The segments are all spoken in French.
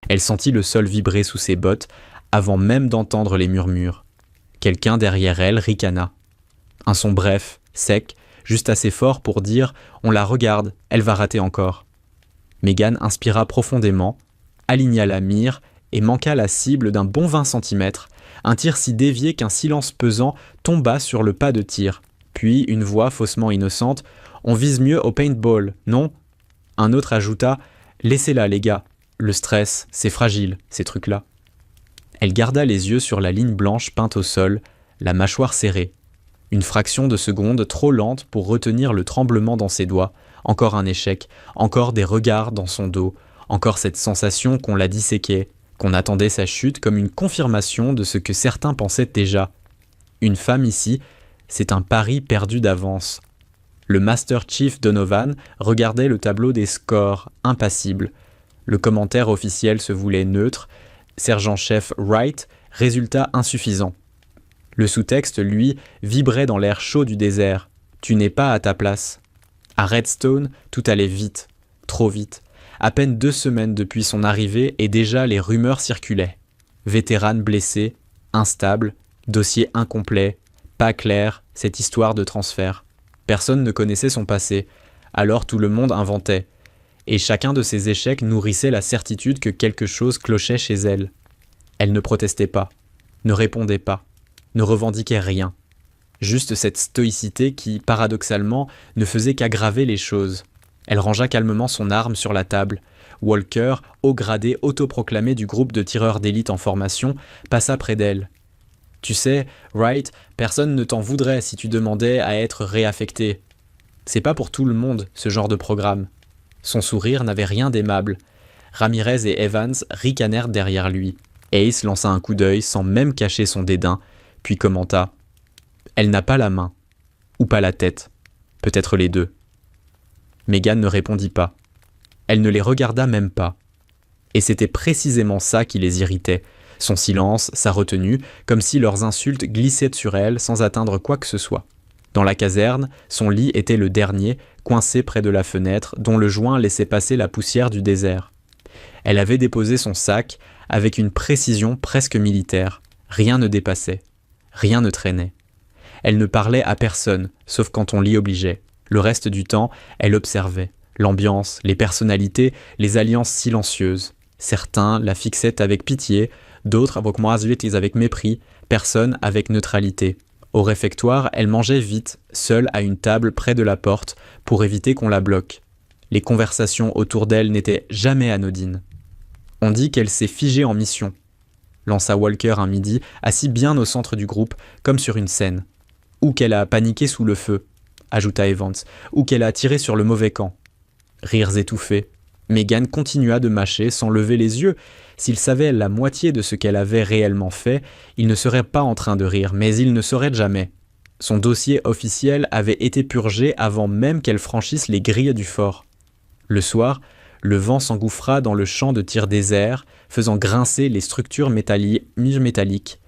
Elle sentit le sol vibrer sous ses bottes avant même d'entendre les murmures. Quelqu'un derrière elle ricana. Un son bref, sec, juste assez fort pour dire « On la regarde, elle va rater encore ». Megan inspira profondément, aligna la mire et manqua la cible d'un bon 20 cm, un tir si dévié qu'un silence pesant tomba sur le pas de tir. Puis une voix faussement innocente « On vise mieux au paintball, non ?» Un autre ajouta « Laissez-la les gars, le stress, c'est fragile, ces trucs-là ». Elle garda les yeux sur la ligne blanche peinte au sol, la mâchoire serrée. Une fraction de seconde trop lente pour retenir le tremblement dans ses doigts. Encore un échec, encore des regards dans son dos, encore cette sensation qu'on la disséquait, qu'on attendait sa chute comme une confirmation de ce que certains pensaient déjà. Une femme ici, c'est un pari perdu d'avance. Le Master Chief Donovan regardait le tableau des scores, impassible. Le commentaire officiel se voulait neutre. Sergent-chef Wright, résultat insuffisant. Le sous-texte, lui, vibrait dans l'air chaud du désert. Tu n'es pas à ta place. À Redstone, tout allait vite, trop vite. À peine 2 semaines depuis son arrivée et déjà les rumeurs circulaient. Vétérane blessée, instable, dossier incomplet, pas clair, cette histoire de transfert. Personne ne connaissait son passé, alors tout le monde inventait. Et chacun de ces échecs nourrissait la certitude que quelque chose clochait chez elle. Elle ne protestait pas, ne répondait pas, ne revendiquait rien. Juste cette stoïcité qui, paradoxalement, ne faisait qu'aggraver les choses. Elle rangea calmement son arme sur la table. Walker, haut gradé autoproclamé du groupe de tireurs d'élite en formation, passa près d'elle. « Tu sais, Wright, personne ne t'en voudrait si tu demandais à être réaffecté. C'est pas pour tout le monde, ce genre de programme. » Son sourire n'avait rien d'aimable. Ramirez et Evans ricanèrent derrière lui. Ace lança un coup d'œil sans même cacher son dédain, puis commenta « Elle n'a pas la main. Ou pas la tête. Peut-être les deux. » Megan ne répondit pas. Elle ne les regarda même pas. Et c'était précisément ça qui les irritait. Son silence, sa retenue, comme si leurs insultes glissaient sur elle sans atteindre quoi que ce soit. Dans la caserne, son lit était le dernier, coincé près de la fenêtre, dont le joint laissait passer la poussière du désert. Elle avait déposé son sac avec une précision presque militaire. Rien ne dépassait. Rien ne traînait. Elle ne parlait à personne, sauf quand on l'y obligeait. Le reste du temps, elle observait. L'ambiance, les personnalités, les alliances silencieuses. Certains la fixaient avec pitié, d'autres avec mépris, personne avec neutralité. Au réfectoire, elle mangeait vite, seule à une table près de la porte, pour éviter qu'on la bloque. Les conversations autour d'elle n'étaient jamais anodines. « On dit qu'elle s'est figée en mission », lança Walker un midi, assis bien au centre du groupe, comme sur une scène. « Ou qu'elle a paniqué sous le feu », ajouta Evans, « ou qu'elle a tiré sur le mauvais camp. » Rires étouffés. Megan continua de mâcher sans lever les yeux. S'il savait la moitié de ce qu'elle avait réellement fait, il ne serait pas en train de rire, mais il ne saurait jamais. Son dossier officiel avait été purgé avant même qu'elle franchisse les grilles du fort. Le soir, le vent s'engouffra dans le champ de tir désert, faisant grincer les structures métalliques.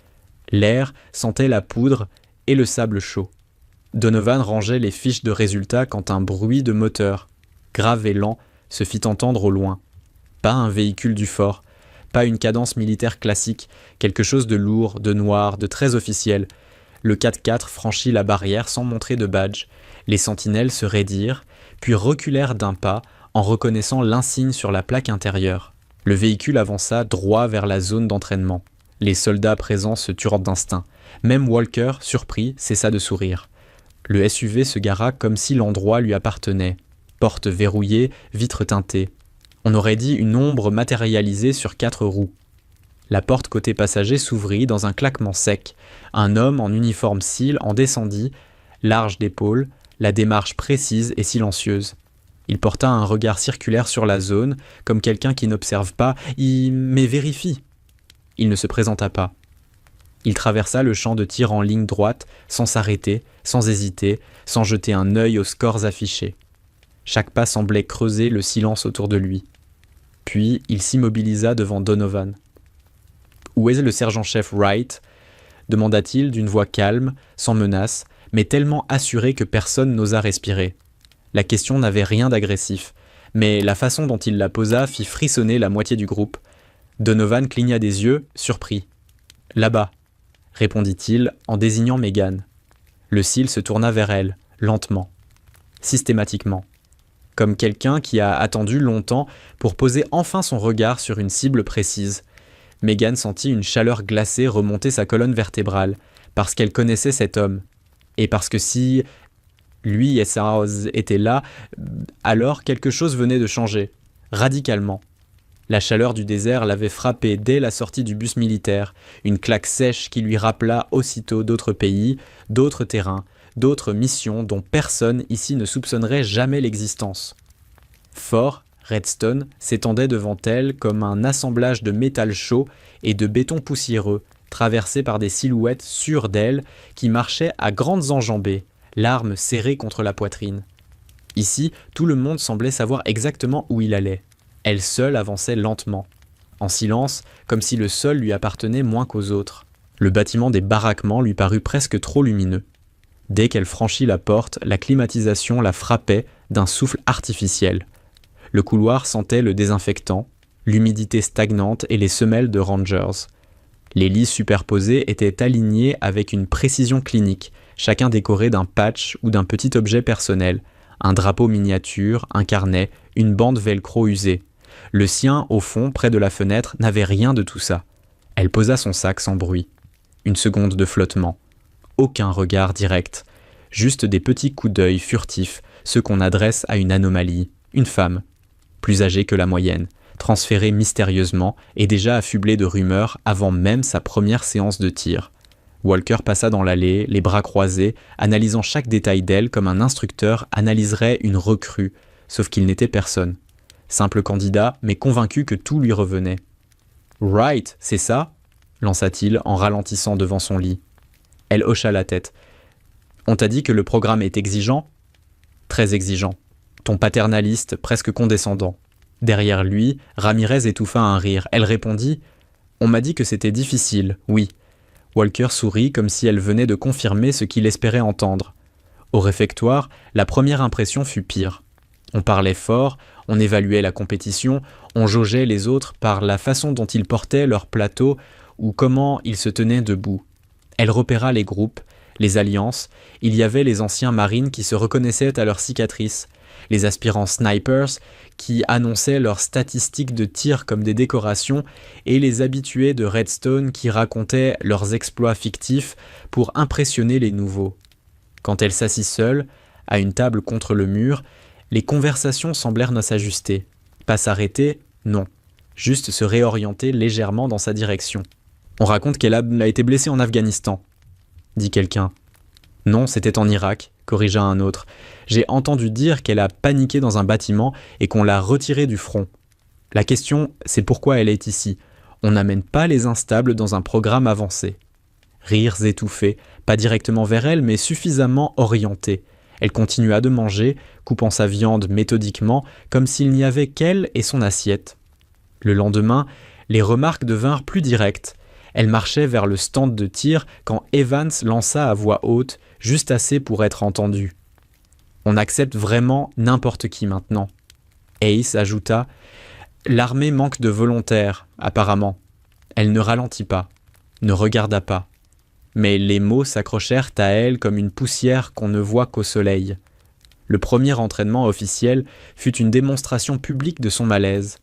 L'air sentait la poudre et le sable chaud. Donovan rangeait les fiches de résultats quand un bruit de moteur, grave et lent, se fit entendre au loin. Pas un véhicule du fort, pas une cadence militaire classique, quelque chose de lourd, de noir, de très officiel. Le 4x4 franchit la barrière sans montrer de badge. Les sentinelles se raidirent, puis reculèrent d'un pas en reconnaissant l'insigne sur la plaque intérieure. Le véhicule avança droit vers la zone d'entraînement. Les soldats présents se turent d'instinct. Même Walker, surpris, cessa de sourire. Le SUV se gara comme si l'endroit lui appartenait. Porte verrouillée, vitres teintées. On aurait dit une ombre matérialisée sur 4 roues. La porte côté passager s'ouvrit dans un claquement sec. Un homme en uniforme SEAL en descendit, large d'épaules, la démarche précise et silencieuse. Il porta un regard circulaire sur la zone, comme quelqu'un qui n'observe pas, mais vérifie. Il ne se présenta pas. Il traversa le champ de tir en ligne droite, sans s'arrêter, sans hésiter, sans jeter un œil aux scores affichés. Chaque pas semblait creuser le silence autour de lui. Puis il s'immobilisa devant Donovan. « Où est le sergent-chef Wright ?» demanda-t-il d'une voix calme, sans menace, mais tellement assurée que personne n'osa respirer. La question n'avait rien d'agressif, mais la façon dont il la posa fit frissonner la moitié du groupe. Donovan cligna des yeux, surpris. « Là-bas », répondit-il en désignant Megan. Le cil se tourna vers elle, lentement, systématiquement, comme quelqu'un qui a attendu longtemps pour poser enfin son regard sur une cible précise. Megan sentit une chaleur glacée remonter sa colonne vertébrale, parce qu'elle connaissait cet homme, et parce que si lui et Sarah étaient là, alors quelque chose venait de changer, radicalement. La chaleur du désert l'avait frappé dès la sortie du bus militaire, une claque sèche qui lui rappela aussitôt d'autres pays, d'autres terrains, d'autres missions dont personne ici ne soupçonnerait jamais l'existence. Fort Redstone s'étendait devant elle comme un assemblage de métal chaud et de béton poussiéreux, traversé par des silhouettes sûres d'elle qui marchaient à grandes enjambées, l'arme serrée contre la poitrine. Ici, tout le monde semblait savoir exactement où il allait. Elle seule avançait lentement, en silence, comme si le sol lui appartenait moins qu'aux autres. Le bâtiment des baraquements lui parut presque trop lumineux. Dès qu'elle franchit la porte, la climatisation la frappait d'un souffle artificiel. Le couloir sentait le désinfectant, l'humidité stagnante et les semelles de Rangers. Les lits superposés étaient alignés avec une précision clinique, chacun décoré d'un patch ou d'un petit objet personnel, un drapeau miniature, un carnet, une bande velcro usée. Le sien, au fond, près de la fenêtre, n'avait rien de tout ça. Elle posa son sac sans bruit. Une seconde de flottement. Aucun regard direct. Juste des petits coups d'œil furtifs, ceux qu'on adresse à une anomalie, une femme, plus âgée que la moyenne, transférée mystérieusement et déjà affublée de rumeurs avant même sa première séance de tir. Walker passa dans l'allée, les bras croisés, analysant chaque détail d'elle comme un instructeur analyserait une recrue, sauf qu'il n'était personne. Simple candidat, mais convaincu que tout lui revenait. « Right, c'est ça ?» lança-t-il en ralentissant devant son lit. Elle hocha la tête. « On t'a dit que le programme est exigeant ?»« Très exigeant. Ton paternaliste, presque condescendant. » Derrière lui, Ramirez étouffa un rire. Elle répondit « On m'a dit que c'était difficile, oui. » Walker sourit comme si elle venait de confirmer ce qu'il espérait entendre. Au réfectoire, la première impression fut pire. On parlait fort, on évaluait la compétition, on jaugeait les autres par la façon dont ils portaient leur plateau ou comment ils se tenaient debout. Elle repéra les groupes, les alliances, il y avait les anciens marines qui se reconnaissaient à leurs cicatrices, les aspirants snipers qui annonçaient leurs statistiques de tir comme des décorations et les habitués de Redstone qui racontaient leurs exploits fictifs pour impressionner les nouveaux. Quand elle s'assit seule, à une table contre le mur, les conversations semblèrent ne s'ajuster. Pas s'arrêter, non. Juste se réorienter légèrement dans sa direction. « On raconte qu'elle a été blessée en Afghanistan », dit quelqu'un. « Non, c'était en Irak », corrigea un autre. « J'ai entendu dire qu'elle a paniqué dans un bâtiment et qu'on l'a retirée du front. La question, c'est pourquoi elle est ici. On n'amène pas les instables dans un programme avancé. » Rires étouffés, pas directement vers elle, mais suffisamment orientés. Elle continua de manger, coupant sa viande méthodiquement, comme s'il n'y avait qu'elle et son assiette. Le lendemain, les remarques devinrent plus directes. Elle marchait vers le stand de tir quand Evans lança à voix haute, juste assez pour être entendu. « On accepte vraiment n'importe qui maintenant. » Ace ajouta « L'armée manque de volontaires, apparemment. » Elle ne ralentit pas, ne regarda pas. Mais les mots s'accrochèrent à elle comme une poussière qu'on ne voit qu'au soleil. Le premier entraînement officiel fut une démonstration publique de son malaise.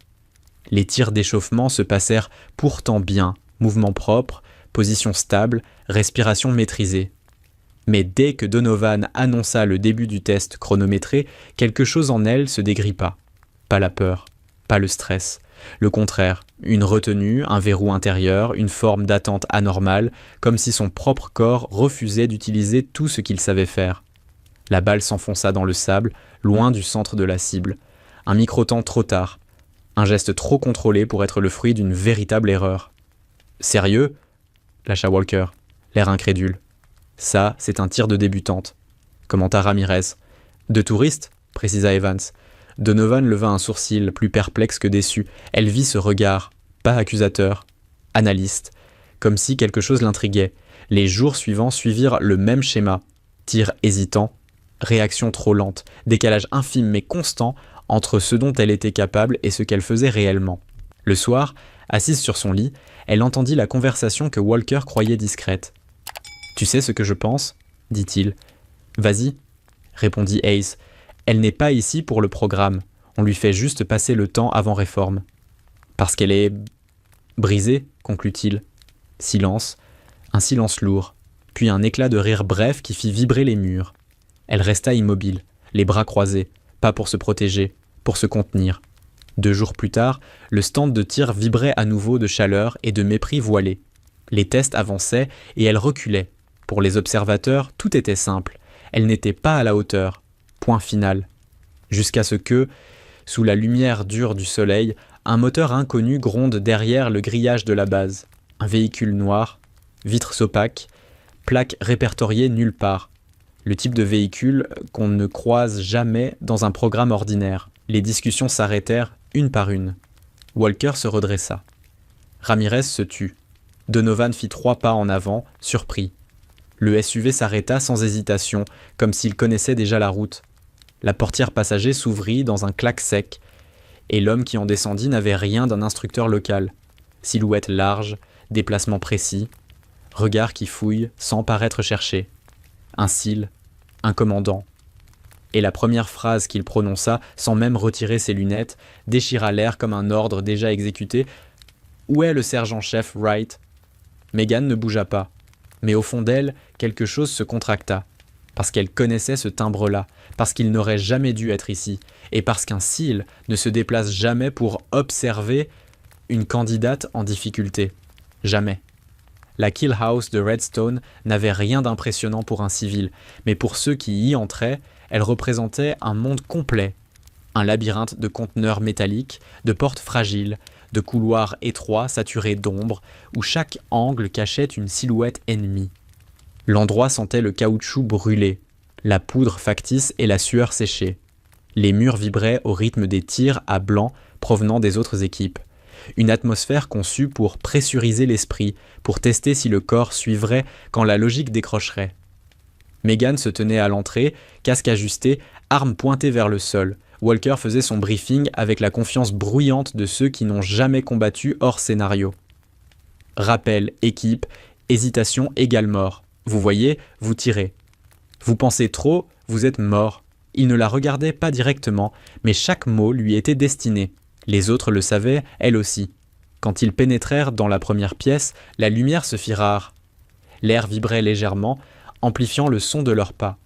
Les tirs d'échauffement se passèrent pourtant bien, mouvement propre, position stable, respiration maîtrisée. Mais dès que Donovan annonça le début du test chronométré, quelque chose en elle se dégrippa. Pas la peur, pas le stress. Le contraire, une retenue, un verrou intérieur, une forme d'attente anormale, comme si son propre corps refusait d'utiliser tout ce qu'il savait faire. La balle s'enfonça dans le sable, loin du centre de la cible. Un micro-temps trop tard. Un geste trop contrôlé pour être le fruit d'une véritable erreur. « Sérieux ?» lâcha Walker, l'air incrédule. « Ça, c'est un tir de débutante », commenta Ramirez. « De touriste ?» précisa Evans. Donovan leva un sourcil, plus perplexe que déçu. Elle vit ce regard, pas accusateur, analyste, comme si quelque chose l'intriguait. Les jours suivants suivirent le même schéma. Tir hésitant, réaction trop lente, décalage infime mais constant entre ce dont elle était capable et ce qu'elle faisait réellement. Le soir, Assise sur son lit, elle entendit la conversation que Walker croyait discrète. « Tu sais ce que je pense ?» dit-il. « Vas-y, » répondit Ace. « Elle n'est pas ici pour le programme. On lui fait juste passer le temps avant réforme. »« Parce qu'elle est... brisée ?» conclut-il. Silence, un silence lourd, puis un éclat de rire bref qui fit vibrer les murs. Elle resta immobile, les bras croisés, pas pour se protéger, pour se contenir. 2 jours plus tard, le stand de tir vibrait à nouveau de chaleur et de mépris voilé. Les tests avançaient et elle reculait. Pour les observateurs, tout était simple. Elle n'était pas à la hauteur. Point final. Jusqu'à ce que, sous la lumière dure du soleil, un moteur inconnu gronde derrière le grillage de la base. Un véhicule noir, vitres opaques, plaques répertoriées nulle part. Le type de véhicule qu'on ne croise jamais dans un programme ordinaire. Les discussions s'arrêtèrent une par une. Walker se redressa. Ramirez se tut. Donovan fit 3 pas en avant, surpris. Le SUV s'arrêta sans hésitation, comme s'il connaissait déjà la route. La portière passager s'ouvrit dans un clac sec, et l'homme qui en descendit n'avait rien d'un instructeur local. Silhouette large, déplacement précis, regard qui fouille sans paraître chercher. Un cil, un commandant. Et la première phrase qu'il prononça, sans même retirer ses lunettes, déchira l'air comme un ordre déjà exécuté. « Où est le sergent-chef Wright ?» Megan ne bougea pas, mais au fond d'elle, quelque chose se contracta, parce qu'elle connaissait ce timbre-là, parce qu'il n'aurait jamais dû être ici, et parce qu'un SEAL ne se déplace jamais pour observer une candidate en difficulté. Jamais. La kill house de Redstone n'avait rien d'impressionnant pour un civil, mais pour ceux qui y entraient, elle représentait un monde complet. Un labyrinthe de conteneurs métalliques, de portes fragiles, de couloirs étroits saturés d'ombre, où chaque angle cachait une silhouette ennemie. L'endroit sentait le caoutchouc brûlé, la poudre factice et la sueur séchée. Les murs vibraient au rythme des tirs à blanc provenant des autres équipes. Une atmosphère conçue pour pressuriser l'esprit, pour tester si le corps suivrait quand la logique décrocherait. Megan se tenait à l'entrée, casque ajusté, arme pointée vers le sol. Walker faisait son briefing avec la confiance bruyante de ceux qui n'ont jamais combattu hors scénario. Rappel, équipe, hésitation égale mort. Vous voyez, vous tirez. Vous pensez trop, vous êtes mort. Il ne la regardait pas directement, mais chaque mot lui était destiné. Les autres le savaient, elle aussi. Quand ils pénétrèrent dans la première pièce, la lumière se fit rare. L'air vibrait légèrement, amplifiant le son de leurs pas.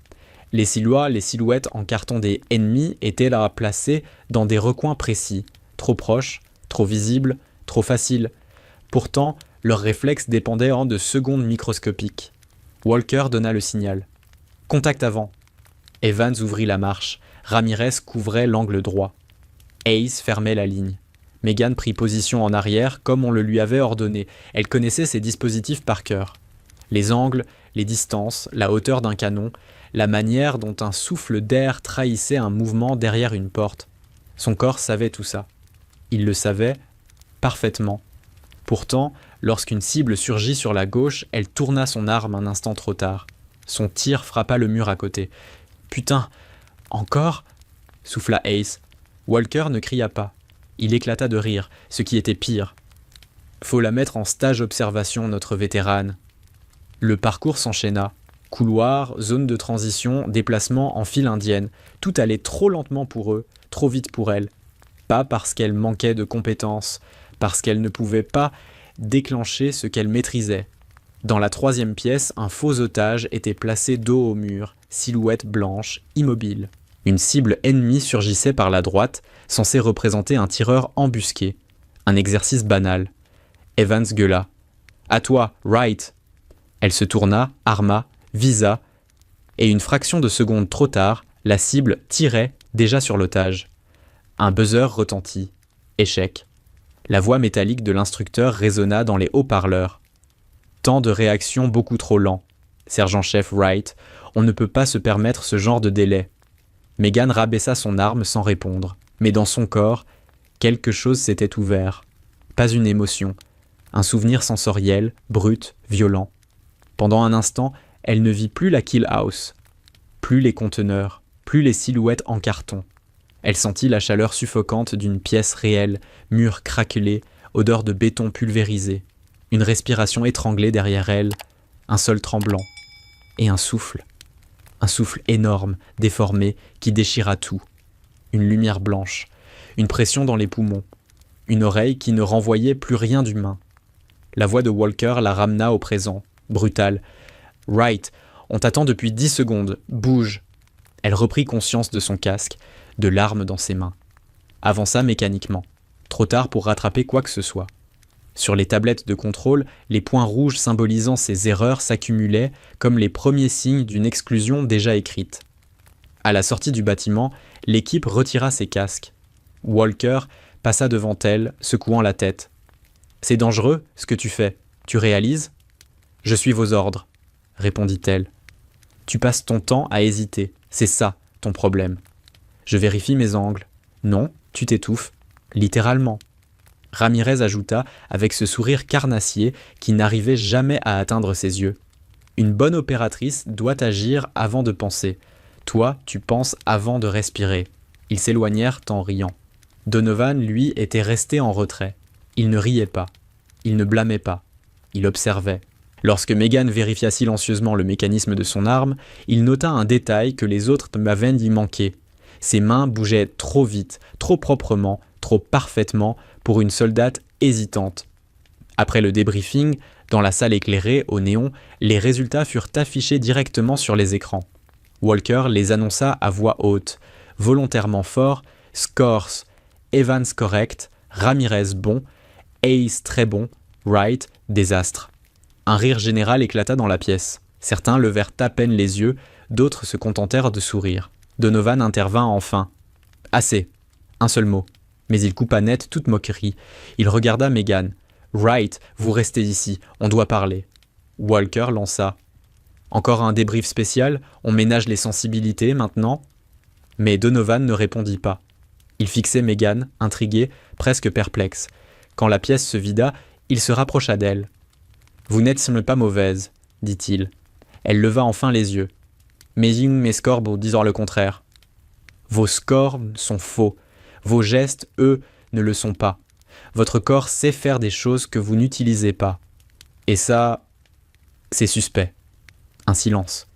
Les silhouettes en carton des ennemis étaient là placées dans des recoins précis, trop proches, trop visibles, trop faciles. Pourtant, leurs réflexes dépendaient de secondes microscopiques. Walker donna le signal. « Contact avant !» Evans ouvrit la marche. Ramirez couvrait l'angle droit. Ace fermait la ligne. Megan prit position en arrière comme on le lui avait ordonné. Elle connaissait ses dispositifs par cœur. Les angles, les distances, la hauteur d'un canon, la manière dont un souffle d'air trahissait un mouvement derrière une porte. Son corps savait tout ça. Il le savait parfaitement. Pourtant, lorsqu'une cible surgit sur la gauche, elle tourna son arme un instant trop tard. Son tir frappa le mur à côté. « Putain, encore ?» souffla Ace. Walker ne cria pas. Il éclata de rire, ce qui était pire. « Faut la mettre en stage observation, notre vétérane. » Le parcours s'enchaîna. Couloir, zone de transition, déplacement en file indienne. Tout allait trop lentement pour eux, trop vite pour elle. Pas parce qu'elle manquait de compétences, parce qu'elle ne pouvait pas déclencher ce qu'elle maîtrisait. Dans la 3e pièce, un faux otage était placé dos au mur, silhouette blanche, immobile. Une cible ennemie surgissait par la droite, censée représenter un tireur embusqué. Un exercice banal. Evans gueula. « À toi, Wright !» Elle se tourna, arma, visa, et une fraction de seconde trop tard, la cible tirait déjà sur l'otage. Un buzzer retentit. Échec. La voix métallique de l'instructeur résonna dans les haut-parleurs. Temps de réaction beaucoup trop lent. Sergent-chef Wright, on ne peut pas se permettre ce genre de délai. Megan rabaissa son arme sans répondre, mais dans son corps, quelque chose s'était ouvert. Pas une émotion, un souvenir sensoriel, brut, violent. Pendant un instant, elle ne vit plus la kill house, plus les conteneurs, plus les silhouettes en carton. Elle sentit la chaleur suffocante d'une pièce réelle, murs craquelés, odeur de béton pulvérisé, une respiration étranglée derrière elle, un sol tremblant, et un souffle énorme, déformé, qui déchira tout. Une lumière blanche, une pression dans les poumons, une oreille qui ne renvoyait plus rien d'humain. La voix de Walker la ramena au présent, brutale. « Wright, on t'attend depuis 10 secondes, bouge !» Elle reprit conscience de son casque, de l'arme dans ses mains. Avança mécaniquement, trop tard pour rattraper quoi que ce soit. Sur les tablettes de contrôle, les points rouges symbolisant ces erreurs s'accumulaient comme les premiers signes d'une exclusion déjà écrite. À la sortie du bâtiment, l'équipe retira ses casques. Walker passa devant elle, secouant la tête. « C'est dangereux, ce que tu fais. Tu réalises ? » « Je suis vos ordres, » répondit-elle. « Tu passes ton temps à hésiter. C'est ça, ton problème. » « Je vérifie mes angles. » « Non, tu t'étouffes. Littéralement. » Ramirez ajouta avec ce sourire carnassier qui n'arrivait jamais à atteindre ses yeux. « Une bonne opératrice doit agir avant de penser. Toi, tu penses avant de respirer. » Ils s'éloignèrent en riant. Donovan, lui, était resté en retrait. Il ne riait pas. Il ne blâmait pas. Il observait. Lorsque Megan vérifia silencieusement le mécanisme de son arme, il nota un détail que les autres m'avaient dit manquer. Ses mains bougeaient trop vite, trop proprement, trop parfaitement pour une soldate hésitante. Après le débriefing, dans la salle éclairée au néon, les résultats furent affichés directement sur les écrans. Walker les annonça à voix haute, volontairement fort: Scores, Evans correct, Ramirez bon, Ace très bon, Wright désastre. Un rire général éclata dans la pièce. Certains levèrent à peine les yeux, d'autres se contentèrent de sourire. Donovan intervint enfin. « Assez. Un seul mot. » Mais il coupa net toute moquerie. Il regarda Megan. « Wright, vous restez ici, on doit parler. » Walker lança. « Encore un débrief spécial ? On ménage les sensibilités maintenant ?» Mais Donovan ne répondit pas. Il fixait Megan, intrigué, presque perplexe. Quand la pièce se vida, il se rapprocha d'elle. « Vous n'êtes pas mauvaise, » dit-il. Elle leva enfin les yeux. « Mes scores disant le contraire. » Vos scores sont faux. Vos gestes, eux, ne le sont pas. Votre corps sait faire des choses que vous n'utilisez pas. Et ça, c'est suspect. Un silence.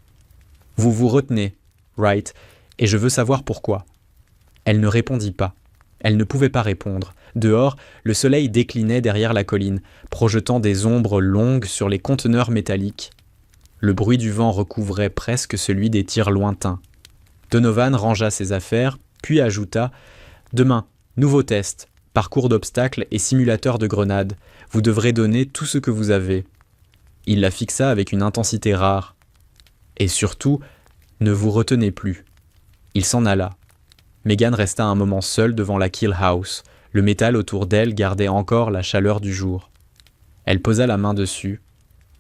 Vous vous retenez, Wright, et je veux savoir pourquoi. Elle ne répondit pas. Elle ne pouvait pas répondre. Dehors, le soleil déclinait derrière la colline, projetant des ombres longues sur les conteneurs métalliques. Le bruit du vent recouvrait presque celui des tirs lointains. Donovan rangea ses affaires, puis ajouta « Demain, nouveau test, parcours d'obstacles et simulateur de grenades. Vous devrez donner tout ce que vous avez. » Il la fixa avec une intensité rare. « Et surtout, ne vous retenez plus. » Il s'en alla. Megan resta un moment seule devant la kill house. Le métal autour d'elle gardait encore la chaleur du jour. Elle posa la main dessus,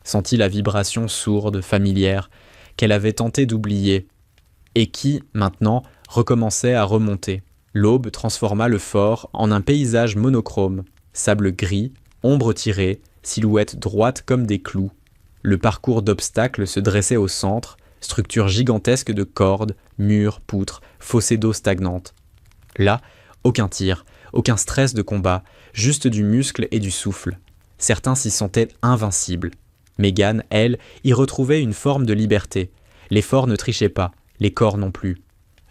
sentit la vibration sourde, familière, qu'elle avait tenté d'oublier, et qui, maintenant, recommençait à remonter. L'aube transforma le fort en un paysage monochrome, sable gris, ombre tirée, silhouettes droites comme des clous. Le parcours d'obstacles se dressait au centre, structure gigantesque de cordes, murs, poutres, fossés d'eau stagnante. Là, aucun tir, aucun stress de combat, juste du muscle et du souffle. Certains s'y sentaient invincibles. Megan, elle, y retrouvait une forme de liberté. L'effort ne trichait pas, les corps non plus.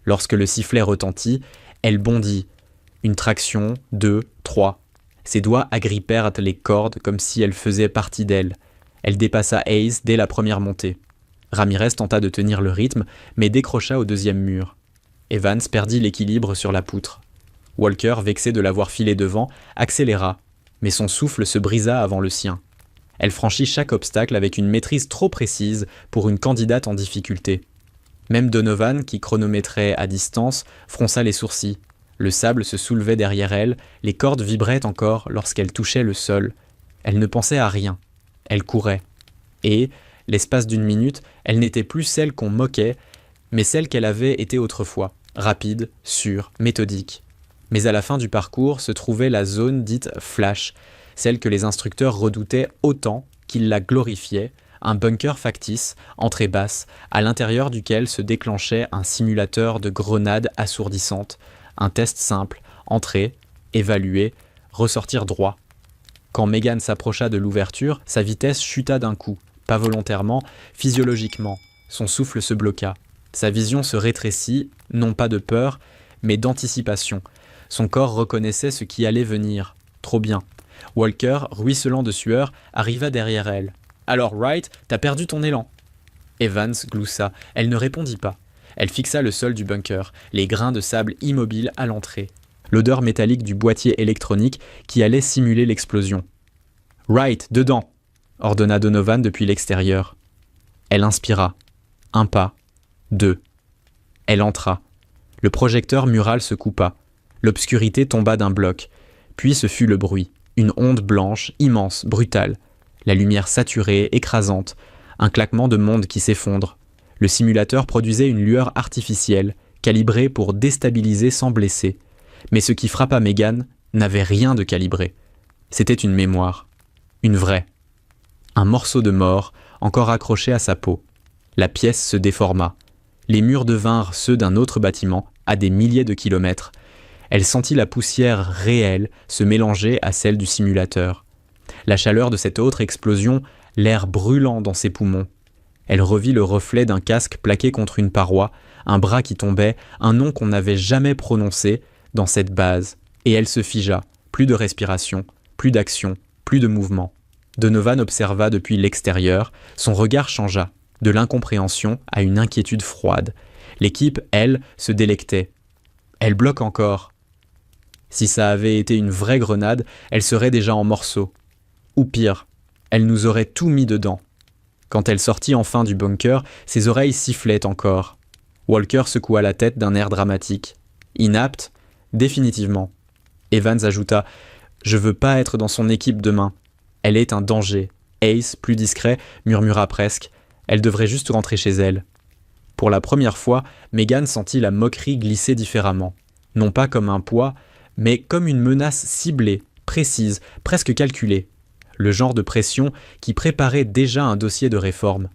Lorsque le sifflet retentit, elle bondit. Une traction, 2, 3. Ses doigts agrippèrent les cordes comme si elles faisaient partie d'elle. Elle dépassa Ace dès la première montée. Ramirez tenta de tenir le rythme, mais décrocha au deuxième mur. Evans perdit l'équilibre sur la poutre. Walker, vexé de l'avoir filé devant, accéléra, mais son souffle se brisa avant le sien. Elle franchit chaque obstacle avec une maîtrise trop précise pour une candidate en difficulté. Même Donovan, qui chronométrait à distance, fronça les sourcils. Le sable se soulevait derrière elle, les cordes vibraient encore lorsqu'elle touchait le sol. Elle ne pensait à rien. Elle courait. Et, l'espace d'une minute, elle n'était plus celle qu'on moquait, mais celle qu'elle avait été autrefois, rapide, sûre, méthodique. Mais à la fin du parcours se trouvait la zone dite « flash », celle que les instructeurs redoutaient autant qu'ils la glorifiaient, un bunker factice, entrée basse, à l'intérieur duquel se déclenchait un simulateur de grenades assourdissantes, un test simple, entrer, évaluer, ressortir droit. Quand Megan s'approcha de l'ouverture, sa vitesse chuta d'un coup, pas volontairement, physiologiquement. Son souffle se bloqua. Sa vision se rétrécit, non pas de peur, mais d'anticipation. Son corps reconnaissait ce qui allait venir. Trop bien. Walker, ruisselant de sueur, arriva derrière elle. « Alors, Wright, t'as perdu ton élan ?» Evans gloussa. Elle ne répondit pas. Elle fixa le sol du bunker, les grains de sable immobiles à l'entrée. L'odeur métallique du boîtier électronique qui allait simuler l'explosion. « Wright, dedans !» ordonna Donovan depuis l'extérieur. Elle inspira. 1 pas. 2. Elle entra. Le projecteur mural se coupa. L'obscurité tomba d'un bloc. Puis ce fut le bruit. Une onde blanche, immense, brutale. La lumière saturée, écrasante. Un claquement de monde qui s'effondre. Le simulateur produisait une lueur artificielle, calibrée pour déstabiliser sans blesser. Mais ce qui frappa Megan n'avait rien de calibré. C'était une mémoire. Une vraie. Un morceau de mort, encore accroché à sa peau. La pièce se déforma. Les murs devinrent ceux d'un autre bâtiment, à des milliers de kilomètres. Elle sentit la poussière réelle se mélanger à celle du simulateur. La chaleur de cette autre explosion, l'air brûlant dans ses poumons. Elle revit le reflet d'un casque plaqué contre une paroi, un bras qui tombait, un nom qu'on n'avait jamais prononcé dans cette base. Et elle se figea. Plus de respiration, plus d'action, plus de mouvement. Donovan observa depuis l'extérieur. Son regard changea, de l'incompréhension à une inquiétude froide. L'équipe, elle, se délectait. Elle bloque encore. Si ça avait été une vraie grenade, elle serait déjà en morceaux. Ou pire, elle nous aurait tout mis dedans. Quand elle sortit enfin du bunker, ses oreilles sifflaient encore. Walker secoua la tête d'un air dramatique. Inapte ? Définitivement. Evans ajouta « Je veux pas être dans son équipe demain. Elle est un danger. » Ace, plus discret, murmura presque « Elle devrait juste rentrer chez elle. » Pour la première fois, Megan sentit la moquerie glisser différemment. Non pas comme un poids, mais comme une menace ciblée, précise, presque calculée. Le genre de pression qui préparait déjà un dossier de réforme.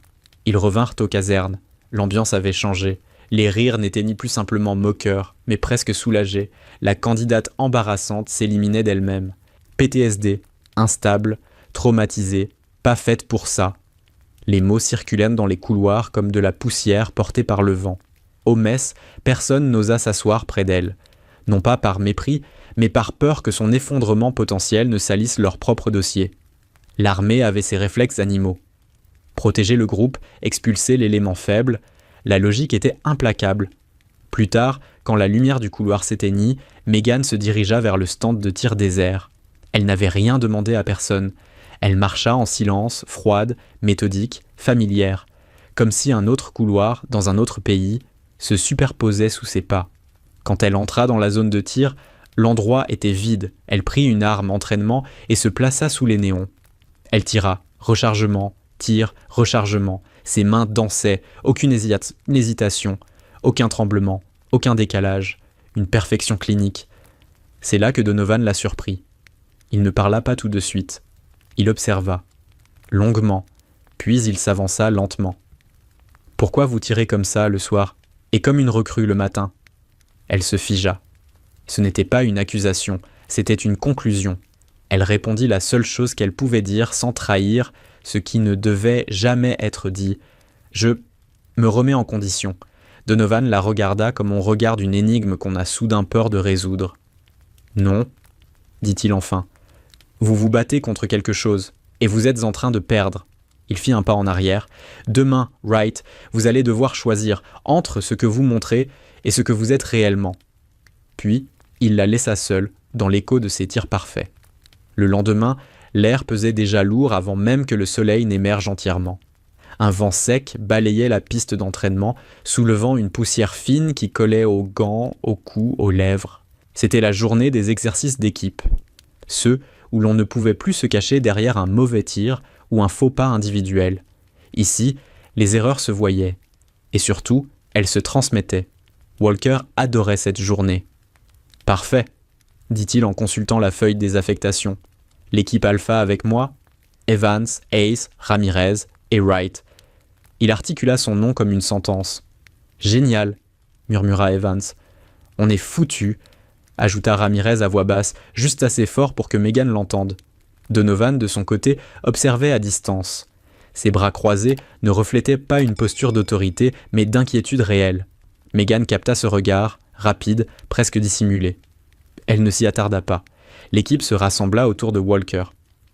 Ils revinrent aux casernes. L'ambiance avait changé. Les rires n'étaient ni plus simplement moqueurs, mais presque soulagés. La candidate embarrassante s'éliminait d'elle-même. PTSD, instable, traumatisée, pas faite pour ça. Les mots circulèrent dans les couloirs comme de la poussière portée par le vent. Aux messes, personne n'osa s'asseoir près d'elle. Non pas par mépris, mais par peur que son effondrement potentiel ne salisse leur propre dossier. L'armée avait ses réflexes animaux. Protéger le groupe, expulser l'élément faible, la logique était implacable. Plus tard, quand la lumière du couloir s'éteignit, Megan se dirigea vers le stand de tir désert. Elle n'avait rien demandé à personne. Elle marcha en silence, froide, méthodique, familière, comme si un autre couloir, dans un autre pays, se superposait sous ses pas. Quand elle entra dans la zone de tir, l'endroit était vide. Elle prit une arme entraînement et se plaça sous les néons. Elle tira, rechargement, tir, rechargement. Ses mains dansaient, aucune hésitation, aucun tremblement, aucun décalage, une perfection clinique. C'est là que Donovan la surprit. Il ne parla pas tout de suite. Il observa, longuement, puis il s'avança lentement. « Pourquoi vous tirez comme ça le soir, et comme une recrue le matin ?» Elle se figea. Ce n'était pas une accusation, c'était une conclusion. Elle répondit la seule chose qu'elle pouvait dire sans trahir ce qui ne devait jamais être dit. « Je me remets en condition. » Donovan la regarda comme on regarde une énigme qu'on a soudain peur de résoudre. « Non, » dit-il enfin. « Vous vous battez contre quelque chose, et vous êtes en train de perdre. » Il fit un pas en arrière. « Demain, Wright, vous allez devoir choisir entre ce que vous montrez et ce que vous êtes réellement. » Puis, il la laissa seule, dans l'écho de ses tirs parfaits. Le lendemain, l'air pesait déjà lourd avant même que le soleil n'émerge entièrement. Un vent sec balayait la piste d'entraînement, soulevant une poussière fine qui collait aux gants, au cou, aux lèvres. C'était la journée des exercices d'équipe. Ceux où l'on ne pouvait plus se cacher derrière un mauvais tir ou un faux pas individuel. Ici, les erreurs se voyaient. Et surtout, elles se transmettaient. Walker adorait cette journée. « Parfait », dit-il en consultant la feuille des affectations. « L'équipe Alpha avec moi, Evans, Ace, Ramirez et Wright. » Il articula son nom comme une sentence. « Génial », murmura Evans. « On est foutus », ajouta Ramirez à voix basse, juste assez fort pour que Megan l'entende. Donovan, de son côté, observait à distance. Ses bras croisés ne reflétaient pas une posture d'autorité, mais d'inquiétude réelle. Megan capta ce regard, rapide, presque dissimulé. Elle ne s'y attarda pas. L'équipe se rassembla autour de Walker.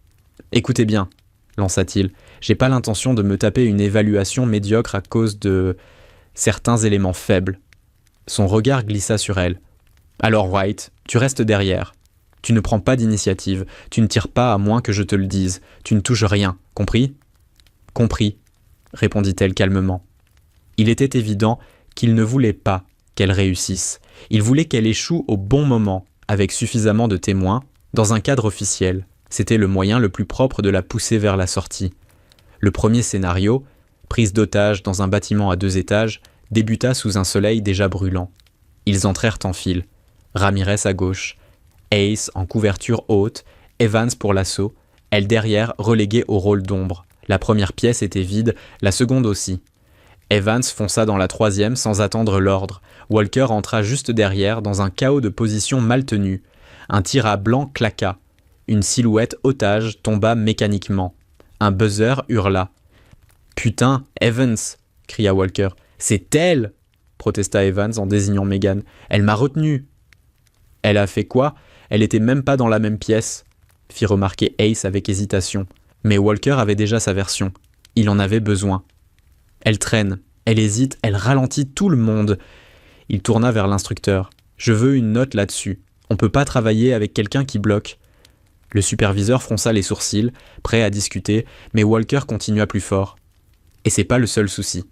« Écoutez bien, lança-t-il, j'ai pas l'intention de me taper une évaluation médiocre à cause de certains éléments faibles. » Son regard glissa sur elle. « Alors Wright, tu restes derrière. Tu ne prends pas d'initiative, tu ne tires pas à moins que je te le dise, tu ne touches rien, compris ? » « Compris, » répondit-elle calmement. Il était évident qu'il ne voulait pas qu'elle réussisse. Il voulait qu'elle échoue au bon moment, avec suffisamment de témoins, dans un cadre officiel. C'était le moyen le plus propre de la pousser vers la sortie. Le premier scénario, prise d'otage dans un bâtiment à 2 étages, débuta sous un soleil déjà brûlant. Ils entrèrent en file. Ramirez à gauche, Ace en couverture haute, Evans pour l'assaut, elle derrière reléguée au rôle d'ombre. La première pièce était vide, la seconde aussi. Evans fonça dans la 3e sans attendre l'ordre. Walker entra juste derrière dans un chaos de positions mal tenues. Un tir à blanc claqua. Une silhouette otage tomba mécaniquement. Un buzzer hurla. « Putain, Evans !» cria Walker. « C'est elle !» protesta Evans en désignant Megan. « Elle m'a retenu !»« Elle a fait quoi ? Elle était même pas dans la même pièce !» fit remarquer Ace avec hésitation. Mais Walker avait déjà sa version. Il en avait besoin. Elle traîne, elle hésite, elle ralentit tout le monde. Il tourna vers l'instructeur. « Je veux une note là-dessus. On peut pas travailler avec quelqu'un qui bloque. » Le superviseur fronça les sourcils, prêt à discuter, mais Walker continua plus fort. « Et c'est pas le seul souci.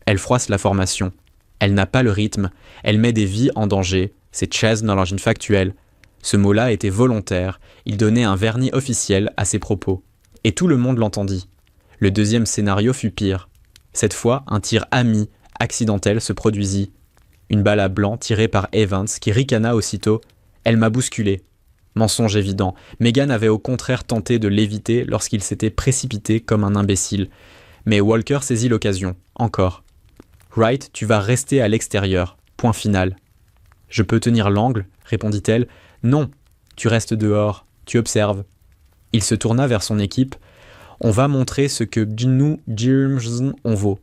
Elle froisse la formation. Elle n'a pas le rythme. Elle met des vies en danger. C'est Chaz dans l'engine factuel. » Ce mot-là était volontaire. Il donnait un vernis officiel à ses propos. Et tout le monde l'entendit. Le deuxième scénario fut pire. Cette fois, un tir ami, accidentel, se produisit. Une balle à blanc tirée par Evans qui ricana aussitôt. « Elle m'a bousculé. » Mensonge évident. Megan avait au contraire tenté de l'éviter lorsqu'il s'était précipité comme un imbécile. Mais Walker saisit l'occasion. Encore. « Wright, tu vas rester à l'extérieur. Point final. »« Je peux tenir l'angle ?» répondit-elle. « Non, tu restes dehors. Tu observes. » Il se tourna vers son équipe. « On va montrer ce que nous, on vaut. »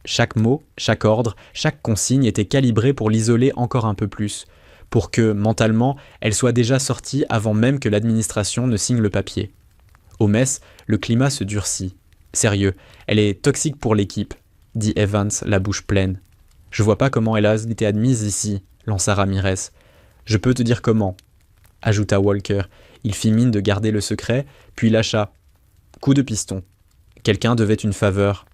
Chaque mot, chaque ordre, chaque consigne était calibré pour l'isoler encore un peu plus, pour que, mentalement, elle soit déjà sortie avant même que l'administration ne signe le papier. Au mess, le climat se durcit. « Sérieux, elle est toxique pour l'équipe, » dit Evans, la bouche pleine. « Je vois pas comment elle a été admise ici, » lança Ramirez. « Je peux te dire comment, » ajouta Walker. Il fit mine de garder le secret, puis lâcha. Coup de piston. Quelqu'un devait une faveur.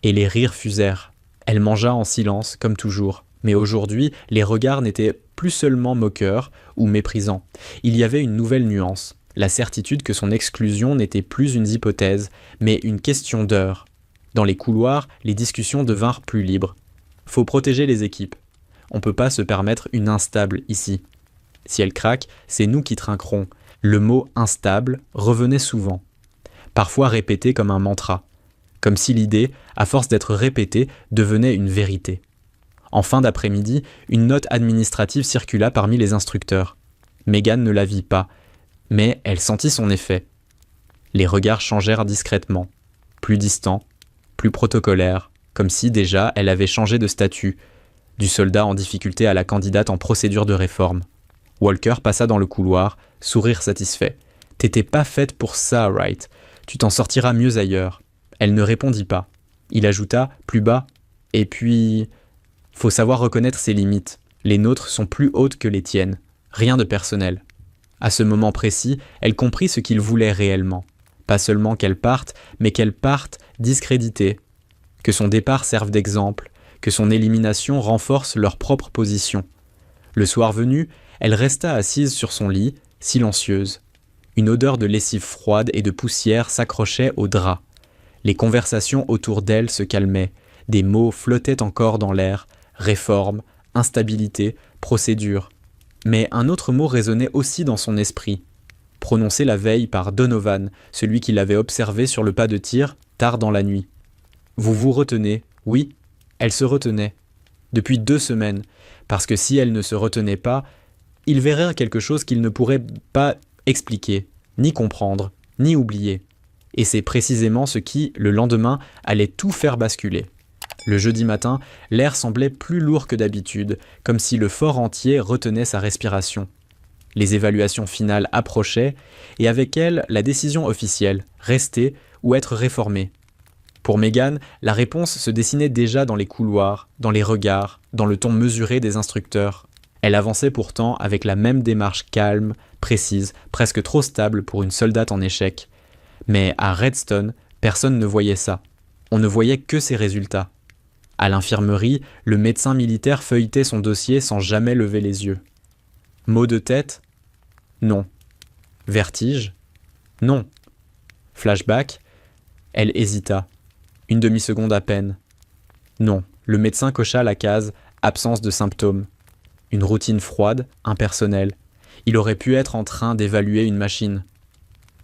Et les rires fusèrent. Elle mangea en silence, comme toujours. Mais aujourd'hui, les regards n'étaient plus seulement moqueurs ou méprisants. Il y avait une nouvelle nuance. La certitude que son exclusion n'était plus une hypothèse, mais une question d'heure. Dans les couloirs, les discussions devinrent plus libres. Faut protéger les équipes. On peut pas se permettre une instable ici. Si elle craque, c'est nous qui trinquerons. Le mot « instable » revenait souvent, parfois répété comme un mantra, comme si l'idée, à force d'être répétée, devenait une vérité. En fin d'après-midi, une note administrative circula parmi les instructeurs. Megan ne la vit pas, mais elle sentit son effet. Les regards changèrent discrètement, plus distants, plus protocolaires, comme si déjà elle avait changé de statut, du soldat en difficulté à la candidate en procédure de réforme. Walker passa dans le couloir, sourire satisfait. « T'étais pas faite pour ça, Wright. Tu t'en sortiras mieux ailleurs. » Elle ne répondit pas. Il ajouta, plus bas, « Et puis, faut savoir reconnaître ses limites. Les nôtres sont plus hautes que les tiennes. Rien de personnel. » À ce moment précis, elle comprit ce qu'il voulait réellement. Pas seulement qu'elle parte, mais qu'elle parte discréditée. Que son départ serve d'exemple, que son élimination renforce leur propre position. Le soir venu, elle resta assise sur son lit, silencieuse. Une odeur de lessive froide et de poussière s'accrochait aux draps. Les conversations autour d'elle se calmaient. Des mots flottaient encore dans l'air. Réforme, instabilité, procédure. Mais un autre mot résonnait aussi dans son esprit. Prononcé la veille par Donovan, celui qui l'avait observé sur le pas de tir, tard dans la nuit. « Vous vous retenez ?» Oui, elle se retenait. Depuis 2 semaines. Parce que si elle ne se retenait pas, il verrait quelque chose qu'il ne pourrait pas expliquer, ni comprendre, ni oublié. Et c'est précisément ce qui, le lendemain, allait tout faire basculer. Le jeudi matin, l'air semblait plus lourd que d'habitude, comme si le fort entier retenait sa respiration. Les évaluations finales approchaient, et avec elles, la décision officielle, rester ou être réformé. Pour Megan, la réponse se dessinait déjà dans les couloirs, dans les regards, dans le ton mesuré des instructeurs. Elle avançait pourtant avec la même démarche calme, précise, presque trop stable pour une soldate en échec. Mais à Redstone, personne ne voyait ça. On ne voyait que ses résultats. À l'infirmerie, le médecin militaire feuilletait son dossier sans jamais lever les yeux. Maux de tête ? Non. Vertige ? Non. Flashback ? Elle hésita. Une demi-seconde à peine. Non, le médecin cocha la case « absence de symptômes ». Une routine froide, impersonnelle. Il aurait pu être en train d'évaluer une machine.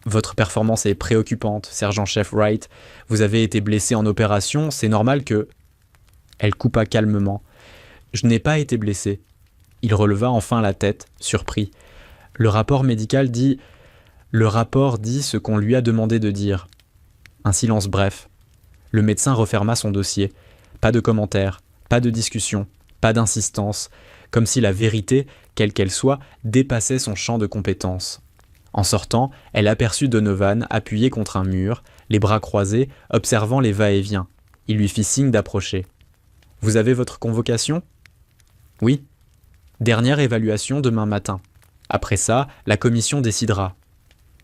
Votre performance est préoccupante, sergent-chef Wright. Vous avez été blessé en opération, c'est normal que... Elle coupa calmement. Je n'ai pas été blessé. Il releva enfin la tête, surpris. Le rapport médical dit... Le rapport dit ce qu'on lui a demandé de dire. Un silence bref. Le médecin referma son dossier. Pas de commentaires, pas de discussion, pas d'insistance, comme si la vérité, quelle qu'elle soit, dépassait son champ de compétences. En sortant, elle aperçut Donovan appuyé contre un mur, les bras croisés, observant les va-et-vient. Il lui fit signe d'approcher. « Vous avez votre convocation ?»« Oui. »« Dernière évaluation demain matin. Après ça, la commission décidera. »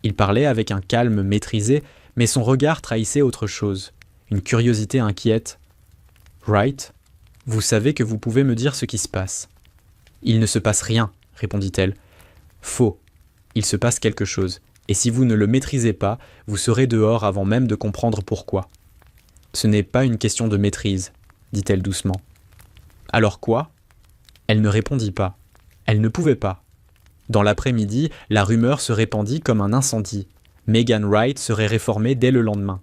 Il parlait avec un calme maîtrisé, mais son regard trahissait autre chose. Une curiosité inquiète. « Wright, vous savez que vous pouvez me dire ce qui se passe. »« Il ne se passe rien, » répondit-elle. « Faux. Il se passe quelque chose. Et si vous ne le maîtrisez pas, vous serez dehors avant même de comprendre pourquoi. »« Ce n'est pas une question de maîtrise, » dit-elle doucement. « Alors quoi ?» Elle ne répondit pas. Elle ne pouvait pas. Dans l'après-midi, la rumeur se répandit comme un incendie. Megan Wright serait réformée dès le lendemain.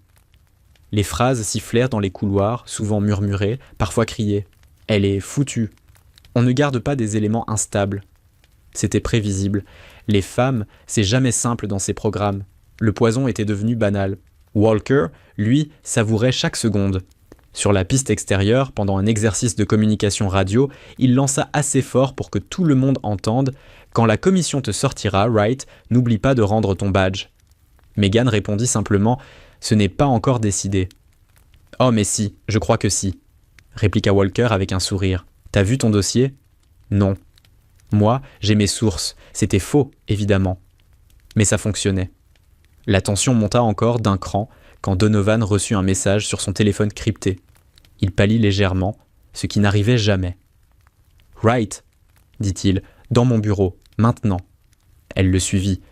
Les phrases sifflèrent dans les couloirs, souvent murmurées, parfois criées. « Elle est foutue. » On ne garde pas des éléments instables. C'était prévisible. Les femmes, c'est jamais simple dans ces programmes. Le poison était devenu banal. Walker, lui, savourait chaque seconde. Sur la piste extérieure, pendant un exercice de communication radio, il lança assez fort pour que tout le monde entende « Quand la commission te sortira, Wright, n'oublie pas de rendre ton badge. » Megan répondit simplement « Ce n'est pas encore décidé. »« Oh mais si, je crois que si. » répliqua Walker avec un sourire. « T'as vu ton dossier ? » ?»« Non. » « Moi, j'ai mes sources. C'était faux, évidemment. Mais ça fonctionnait. » La tension monta encore d'un cran quand Donovan reçut un message sur son téléphone crypté. Il pâlit légèrement, ce qui n'arrivait jamais. « Wright, » dit-il, « dans mon bureau, maintenant. » Elle le suivit.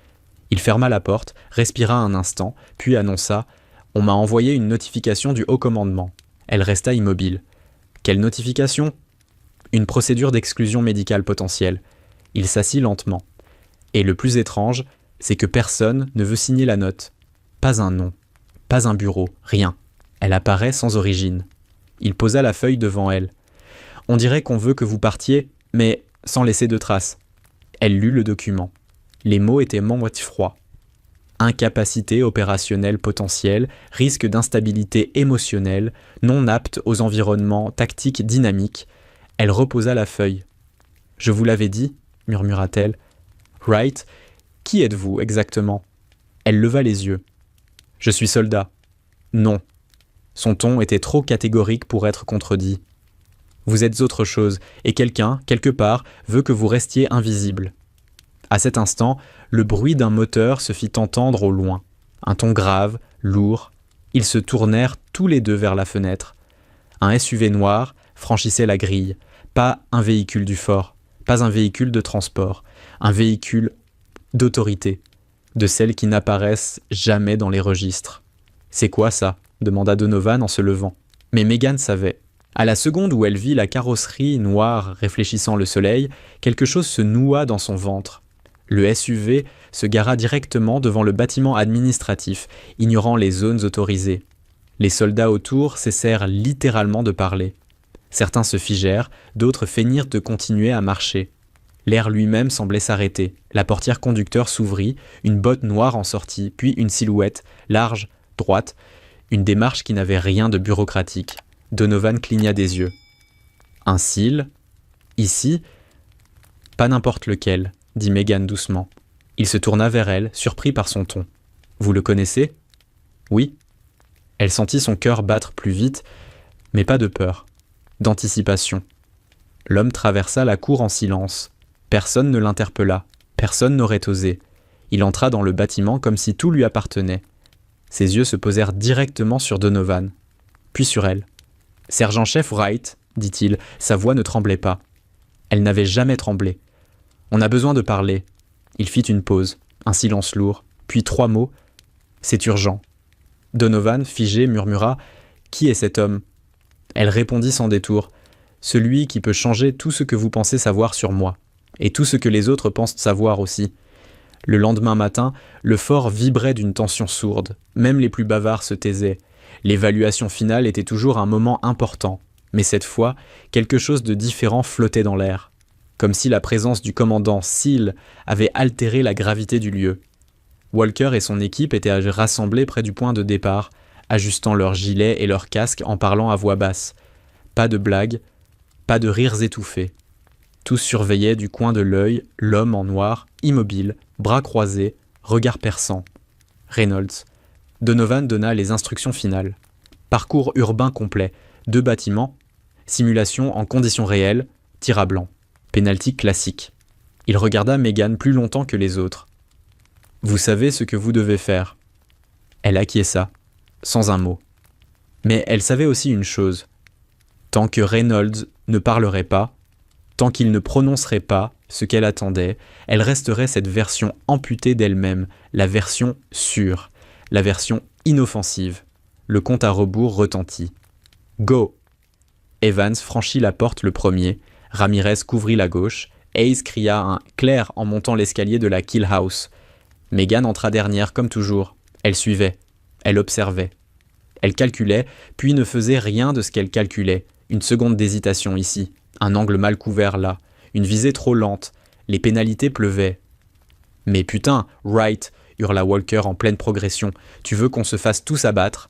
Il ferma la porte, respira un instant, puis annonça « On m'a envoyé une notification du haut commandement. » Elle resta immobile. « Quelle notification ? » Une procédure d'exclusion médicale potentielle. Il s'assit lentement. Et le plus étrange, c'est que personne ne veut signer la note. Pas un nom, pas un bureau, rien. Elle apparaît sans origine. Il posa la feuille devant elle. « On dirait qu'on veut que vous partiez, mais sans laisser de traces. » Elle lut le document. Les mots étaient moite froids. Incapacité opérationnelle potentielle, risque d'instabilité émotionnelle, non apte aux environnements tactiques dynamiques. Elle reposa la feuille. « Je vous l'avais dit, » murmura-t-elle. « Wright, qui êtes-vous exactement ?» Elle leva les yeux. « Je suis soldat. »« Non. » Son ton était trop catégorique pour être contredit. « Vous êtes autre chose, et quelqu'un, quelque part, veut que vous restiez invisible. » À cet instant, le bruit d'un moteur se fit entendre au loin. Un ton grave, lourd. Ils se tournèrent tous les deux vers la fenêtre. Un SUV noir franchissait la grille. Pas un véhicule du fort, pas un véhicule de transport, un véhicule d'autorité, de celles qui n'apparaissent jamais dans les registres. « C'est quoi ça ?» demanda Donovan en se levant. Mais Megan savait. À la seconde où elle vit la carrosserie noire réfléchissant le soleil, quelque chose se noua dans son ventre. Le SUV se gara directement devant le bâtiment administratif, ignorant les zones autorisées. Les soldats autour cessèrent littéralement de parler. Certains se figèrent, d'autres feignirent de continuer à marcher. L'air lui-même semblait s'arrêter. La portière conducteur s'ouvrit, une botte noire en sortit, puis une silhouette, large, droite, une démarche qui n'avait rien de bureaucratique. Donovan cligna des yeux. Un cil, ici, pas n'importe lequel, dit Megan doucement. Il se tourna vers elle, surpris par son ton. Vous le connaissez ? Oui. Elle sentit son cœur battre plus vite, mais pas de peur, d'anticipation. L'homme traversa la cour en silence. Personne ne l'interpella, personne n'aurait osé. Il entra dans le bâtiment comme si tout lui appartenait. Ses yeux se posèrent directement sur Donovan, puis sur elle. « Sergent-chef Wright », dit-il, sa voix ne tremblait pas. Elle n'avait jamais tremblé. « On a besoin de parler. » Il fit une pause, un silence lourd, puis 3 mots. « C'est urgent. » Donovan, figé, murmura « Qui est cet homme ?» Elle répondit sans détour « Celui qui peut changer tout ce que vous pensez savoir sur moi, et tout ce que les autres pensent savoir aussi. » Le lendemain matin, le fort vibrait d'une tension sourde. Même les plus bavards se taisaient. L'évaluation finale était toujours un moment important. Mais cette fois, quelque chose de différent flottait dans l'air. Comme si la présence du commandant Seal avait altéré la gravité du lieu. Walker et son équipe étaient rassemblés près du point de départ, ajustant leurs gilets et leurs casques en parlant à voix basse. Pas de blagues, pas de rires étouffés. Tous surveillaient du coin de l'œil l'homme en noir, immobile, bras croisés, regard perçant. Reynolds. Donovan donna les instructions finales. Parcours urbain complet, 2 bâtiments, simulation en conditions réelles, tir à blanc. Pénalty classique. Il regarda Megan plus longtemps que les autres. « Vous savez ce que vous devez faire. » Elle acquiesça, sans un mot. Mais elle savait aussi une chose. Tant que Reynolds ne parlerait pas, tant qu'il ne prononcerait pas ce qu'elle attendait, elle resterait cette version amputée d'elle-même, la version sûre, la version inoffensive. Le compte à rebours retentit. « Go !» Evans franchit la porte le premier, Ramirez couvrit la gauche, Hayes cria un « clair » en montant l'escalier de la kill house. Megan entra dernière comme toujours. Elle suivait, elle observait. Elle calculait, puis ne faisait rien de ce qu'elle calculait. Une seconde d'hésitation ici, un angle mal couvert là, une visée trop lente, les pénalités pleuvaient. « Mais putain, Wright !» hurla Walker en pleine progression. « Tu veux qu'on se fasse tous abattre ?»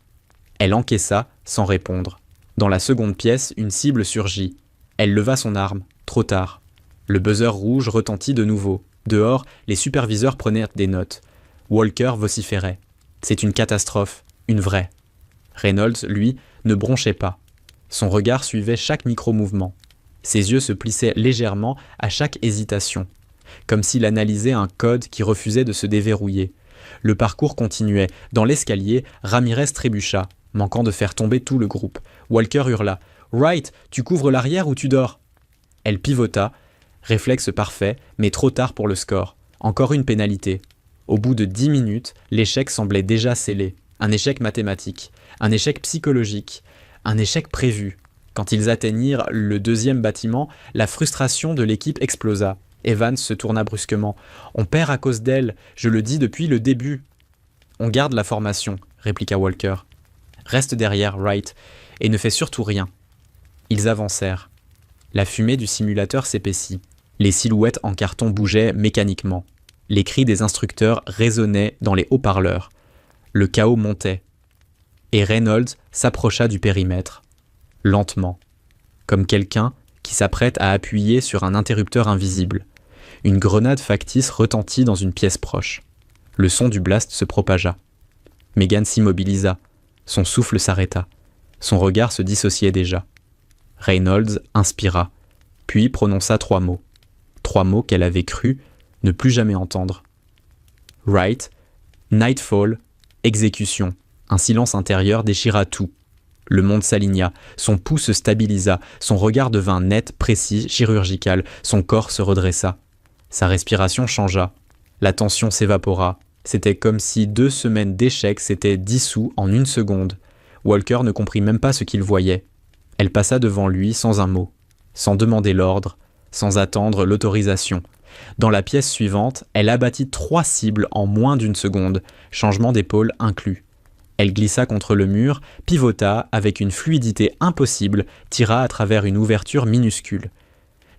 Elle encaissa, sans répondre. Dans la seconde pièce, une cible surgit. Elle leva son arme, trop tard. Le buzzer rouge retentit de nouveau. Dehors, les superviseurs prenaient des notes. Walker vociférait. C'est une catastrophe, une vraie. Reynolds, lui, ne bronchait pas. Son regard suivait chaque micro-mouvement. Ses yeux se plissaient légèrement à chaque hésitation, comme s'il analysait un code qui refusait de se déverrouiller. Le parcours continuait. Dans l'escalier, Ramirez trébucha, manquant de faire tomber tout le groupe. Walker hurla. « Wright, tu couvres l'arrière ou tu dors ?» Elle pivota, réflexe parfait, mais trop tard pour le score. Encore une pénalité. Au bout de 10 minutes, l'échec semblait déjà scellé. Un échec mathématique, un échec psychologique, un échec prévu. Quand ils atteignirent le 2e bâtiment, la frustration de l'équipe explosa. Evans se tourna brusquement. « On perd à cause d'elle, je le dis depuis le début. »« On garde la formation, » répliqua Walker. « Reste derrière, Wright, et ne fais surtout rien. » Ils avancèrent. La fumée du simulateur s'épaissit. Les silhouettes en carton bougeaient mécaniquement. Les cris des instructeurs résonnaient dans les haut-parleurs. Le chaos montait. Et Reynolds s'approcha du périmètre. Lentement. Comme quelqu'un qui s'apprête à appuyer sur un interrupteur invisible. Une grenade factice retentit dans une pièce proche. Le son du blast se propagea. Megan s'immobilisa. Son souffle s'arrêta. Son regard se dissociait déjà. Reynolds inspira, puis prononça 3 mots. 3 mots qu'elle avait cru ne plus jamais entendre. Wright, Nightfall, exécution. Un silence intérieur déchira tout. Le monde s'aligna, son pouls se stabilisa, son regard devint net, précis, chirurgical, son corps se redressa. Sa respiration changea. La tension s'évapora. C'était comme si 2 semaines d'échecs s'étaient dissous en 1 seconde. Walker ne comprit même pas ce qu'il voyait. Elle passa devant lui sans un mot, sans demander l'ordre, sans attendre l'autorisation. Dans la pièce suivante, elle abattit 3 cibles en moins d'1 seconde, changement d'épaule inclus. Elle glissa contre le mur, pivota avec une fluidité impossible, tira à travers une ouverture minuscule.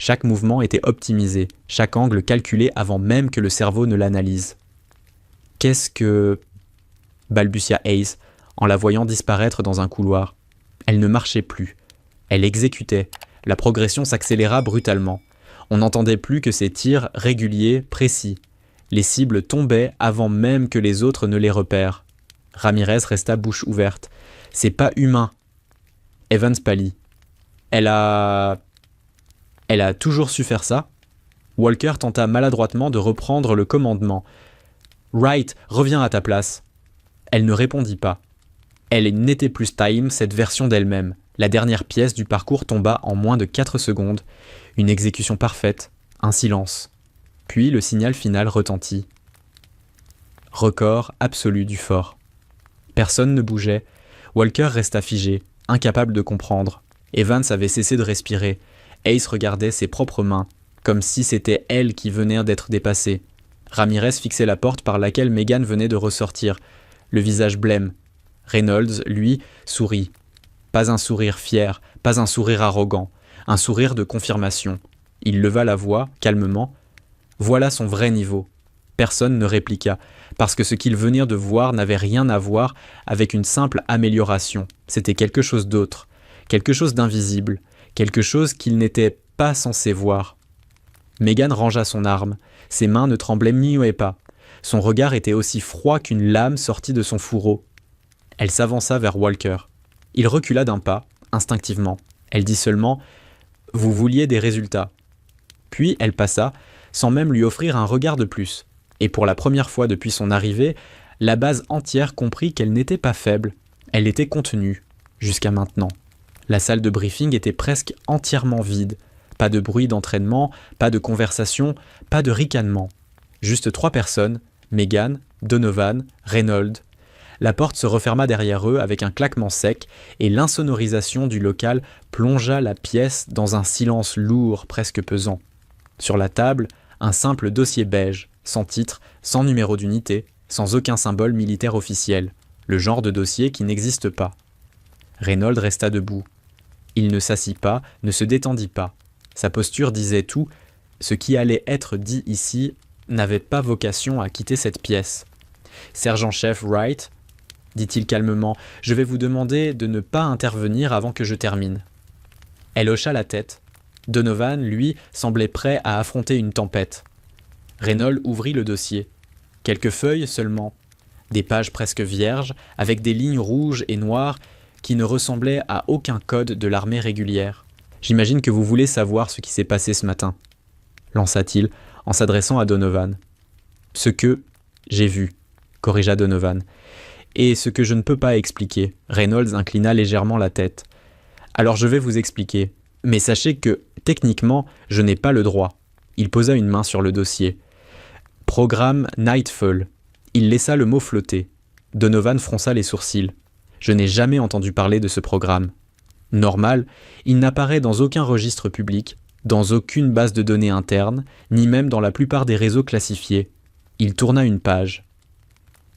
Chaque mouvement était optimisé, chaque angle calculé avant même que le cerveau ne l'analyse. « Qu'est-ce que... » balbutia Ace, en la voyant disparaître dans un couloir. Elle ne marchait plus. Elle exécutait. La progression s'accéléra brutalement. On n'entendait plus que ses tirs réguliers, précis. Les cibles tombaient avant même que les autres ne les repèrent. Ramirez resta bouche ouverte. « C'est pas humain. » Evans pâlit. Elle a toujours su faire ça. Walker tenta maladroitement de reprendre le commandement. « Wright, reviens à ta place. » Elle ne répondit pas. Elle n'était plus Time, cette version d'elle-même. La dernière pièce du parcours tomba en moins de 4 secondes. Une exécution parfaite, un silence. Puis le signal final retentit. Record absolu du fort. Personne ne bougeait. Walker resta figé, incapable de comprendre. Evans avait cessé de respirer. Ace regardait ses propres mains, comme si c'était elle qui venait d'être dépassée. Ramirez fixait la porte par laquelle Megan venait de ressortir, le visage blême. Reynolds, lui, sourit. Pas un sourire fier, pas un sourire arrogant, un sourire de confirmation. Il leva la voix, calmement. Voilà son vrai niveau. Personne ne répliqua, parce que ce qu'ils venaient de voir n'avait rien à voir avec une simple amélioration. C'était quelque chose d'autre, quelque chose d'invisible, quelque chose qu'ils n'étaient pas censés voir. Megan rangea son arme. Ses mains ne tremblaient ni pas. Son regard était aussi froid qu'une lame sortie de son fourreau. Elle s'avança vers Walker. Il recula d'un pas, instinctivement. Elle dit seulement « Vous vouliez des résultats ». Puis elle passa, sans même lui offrir un regard de plus. Et pour la première fois depuis son arrivée, la base entière comprit qu'elle n'était pas faible. Elle était contenue, jusqu'à maintenant. La salle de briefing était presque entièrement vide. Pas de bruit d'entraînement, pas de conversation, pas de ricanement. Juste 3 personnes, Megan, Donovan, Reynolds. La porte se referma derrière eux avec un claquement sec et l'insonorisation du local plongea la pièce dans un silence lourd, presque pesant. Sur la table, un simple dossier beige, sans titre, sans numéro d'unité, sans aucun symbole militaire officiel. Le genre de dossier qui n'existe pas. Reynolds resta debout. Il ne s'assit pas, ne se détendit pas. Sa posture disait tout. Ce qui allait être dit ici n'avait pas vocation à quitter cette pièce. « Sergent-chef Wright, » dit-il calmement, « je vais vous demander de ne pas intervenir avant que je termine. » Elle hocha la tête. Donovan, lui, semblait prêt à affronter une tempête. Reynolds ouvrit le dossier. Quelques feuilles seulement. Des pages presque vierges, avec des lignes rouges et noires qui ne ressemblaient à aucun code de l'armée régulière. « J'imagine que vous voulez savoir ce qui s'est passé ce matin, » lança-t-il en s'adressant à Donovan. « Ce que j'ai vu, » corrigea Donovan. « Et ce que je ne peux pas expliquer. » Reynolds inclina légèrement la tête. « Alors je vais vous expliquer. Mais sachez que, techniquement, je n'ai pas le droit. » Il posa une main sur le dossier. « Programme Nightfall. » Il laissa le mot flotter. Donovan fronça les sourcils. « Je n'ai jamais entendu parler de ce programme. » Normal, il n'apparaît dans aucun registre public, dans aucune base de données interne, ni même dans la plupart des réseaux classifiés. Il tourna une page.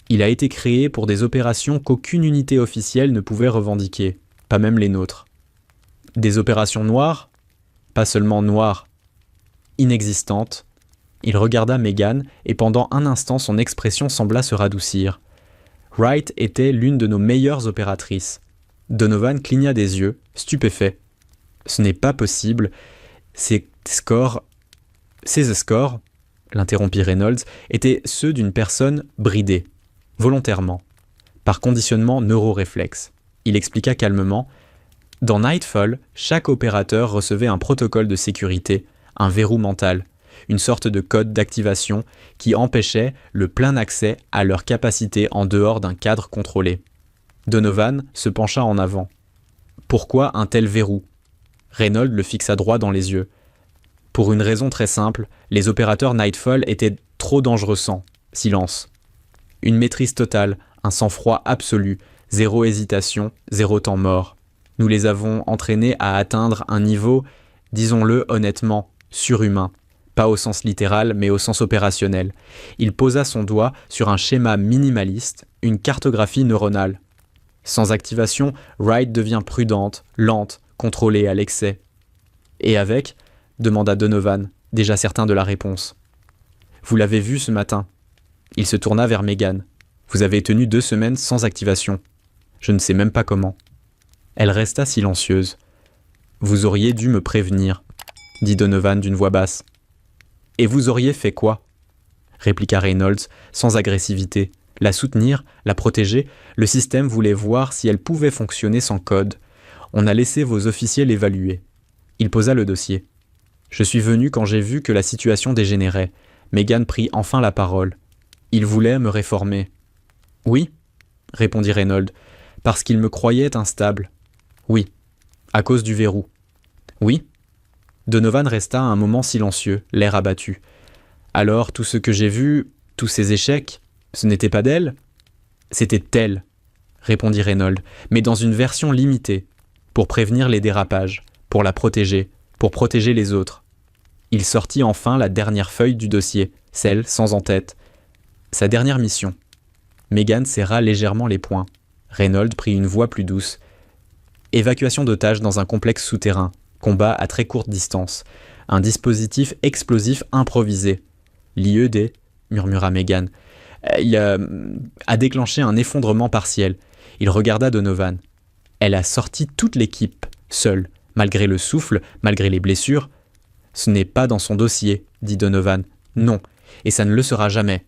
Il a été créé pour des opérations qu'aucune unité officielle ne pouvait revendiquer, pas même les nôtres. Des opérations noires? Pas seulement noires. Inexistantes. Il regarda Megan et pendant un instant son expression sembla se radoucir. Wright était l'une de nos meilleures opératrices. Donovan cligna des yeux, stupéfait. « Ce n'est pas possible. Ces scores, l'interrompit Reynolds, étaient ceux d'une personne bridée, volontairement, par conditionnement neuroréflexe. » Il expliqua calmement. « Dans Nightfall, chaque opérateur recevait un protocole de sécurité, un verrou mental, une sorte de code d'activation qui empêchait le plein accès à leurs capacités en dehors d'un cadre contrôlé. » Donovan se pencha en avant. « Pourquoi un tel verrou ?» Reynolds le fixa droit dans les yeux. « Pour une raison très simple, les opérateurs Nightfall étaient trop dangereux sans. Silence. Une maîtrise totale, un sang-froid absolu, zéro hésitation, zéro temps mort. Nous les avons entraînés à atteindre un niveau, disons-le honnêtement, surhumain. Pas au sens littéral, mais au sens opérationnel. » Il posa son doigt sur un schéma minimaliste, une cartographie neuronale. Sans activation, Wright devient prudente, lente, contrôlée à l'excès. Et avec, demanda Donovan, déjà certain de la réponse. Vous l'avez vu ce matin. Il se tourna vers Megan. Vous avez tenu 2 semaines sans activation. Je ne sais même pas comment. Elle resta silencieuse. Vous auriez dû me prévenir, dit Donovan d'une voix basse. Et vous auriez fait quoi ? Répliqua Reynolds sans agressivité. La soutenir, la protéger, le système voulait voir si elle pouvait fonctionner sans code. On a laissé vos officiers l'évaluer. Il posa le dossier. Je suis venu quand j'ai vu que la situation dégénérait. Megan prit enfin la parole. Il voulait me réformer. Oui, répondit Reynolds, parce qu'il me croyait instable. Oui, à cause du verrou. Oui. Donovan resta un moment silencieux, l'air abattu. Alors tout ce que j'ai vu, tous ces échecs, ce n'était pas d'elle ? C'était elle, répondit Reynolds, mais dans une version limitée, pour prévenir les dérapages, pour la protéger, pour protéger les autres. Il sortit enfin la dernière feuille du dossier, celle sans en-tête. Sa dernière mission. Megan serra légèrement les poings. Reynolds prit une voix plus douce. Évacuation d'otages dans un complexe souterrain. Combat à très courte distance. Un dispositif explosif improvisé. L'IED, murmura Megan, a déclenché un effondrement partiel. Il regarda Donovan. Elle a sorti toute l'équipe, seule, malgré le souffle, malgré les blessures. Ce n'est pas dans son dossier, dit Donovan. Non, et ça ne le sera jamais.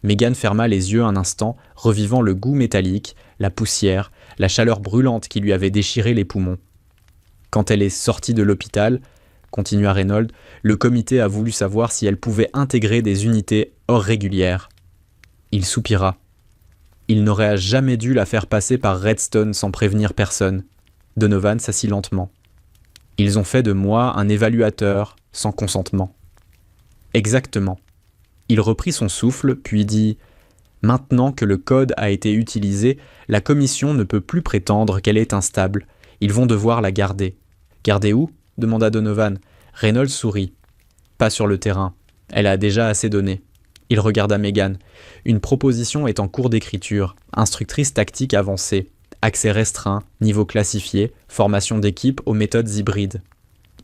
Megan ferma les yeux un instant, revivant le goût métallique, la poussière, la chaleur brûlante qui lui avait déchiré les poumons. Quand elle est sortie de l'hôpital, continua Reynolds, le comité a voulu savoir si elle pouvait intégrer des unités hors régulières. Il soupira. Il n'aurait jamais dû la faire passer par Redstone sans prévenir personne. Donovan s'assit lentement. Ils ont fait de moi un évaluateur sans consentement. Exactement. Il reprit son souffle, puis dit « Maintenant que le code a été utilisé, la commission ne peut plus prétendre qu'elle est instable. Ils vont devoir la garder. » « Garder où ?» demanda Donovan. Reynolds sourit. « Pas sur le terrain. Elle a déjà assez donné. » Il regarda Megan. « Une proposition est en cours d'écriture. Instructrice tactique avancée. Accès restreint, niveau classifié, formation d'équipe aux méthodes hybrides. »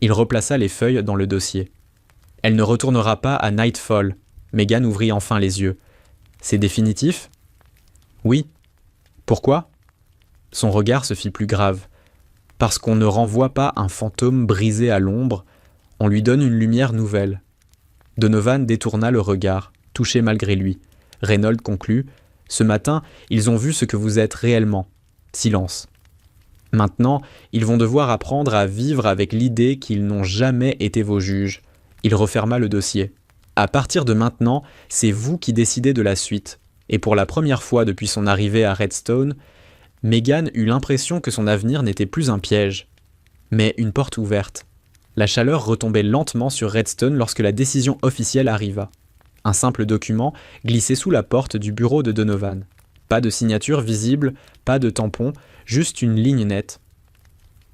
Il replaça les feuilles dans le dossier. « Elle ne retournera pas à Nightfall. » Megan ouvrit enfin les yeux. « C'est définitif ?» ?»« Oui. »« Pourquoi ?» Son regard se fit plus grave. « Parce qu'on ne renvoie pas un fantôme brisé à l'ombre, on lui donne une lumière nouvelle. » Donovan détourna le regard, touché malgré lui. Reynolds conclut « Ce matin, ils ont vu ce que vous êtes réellement. » Silence. « Maintenant, ils vont devoir apprendre à vivre avec l'idée qu'ils n'ont jamais été vos juges. » Il referma le dossier. « À partir de maintenant, c'est vous qui décidez de la suite. » Et pour la première fois depuis son arrivée à Redstone, Megan eut l'impression que son avenir n'était plus un piège, mais une porte ouverte. La chaleur retombait lentement sur Redstone lorsque la décision officielle arriva. Un simple document glissait sous la porte du bureau de Donovan. Pas de signature visible, pas de tampon, juste une ligne nette.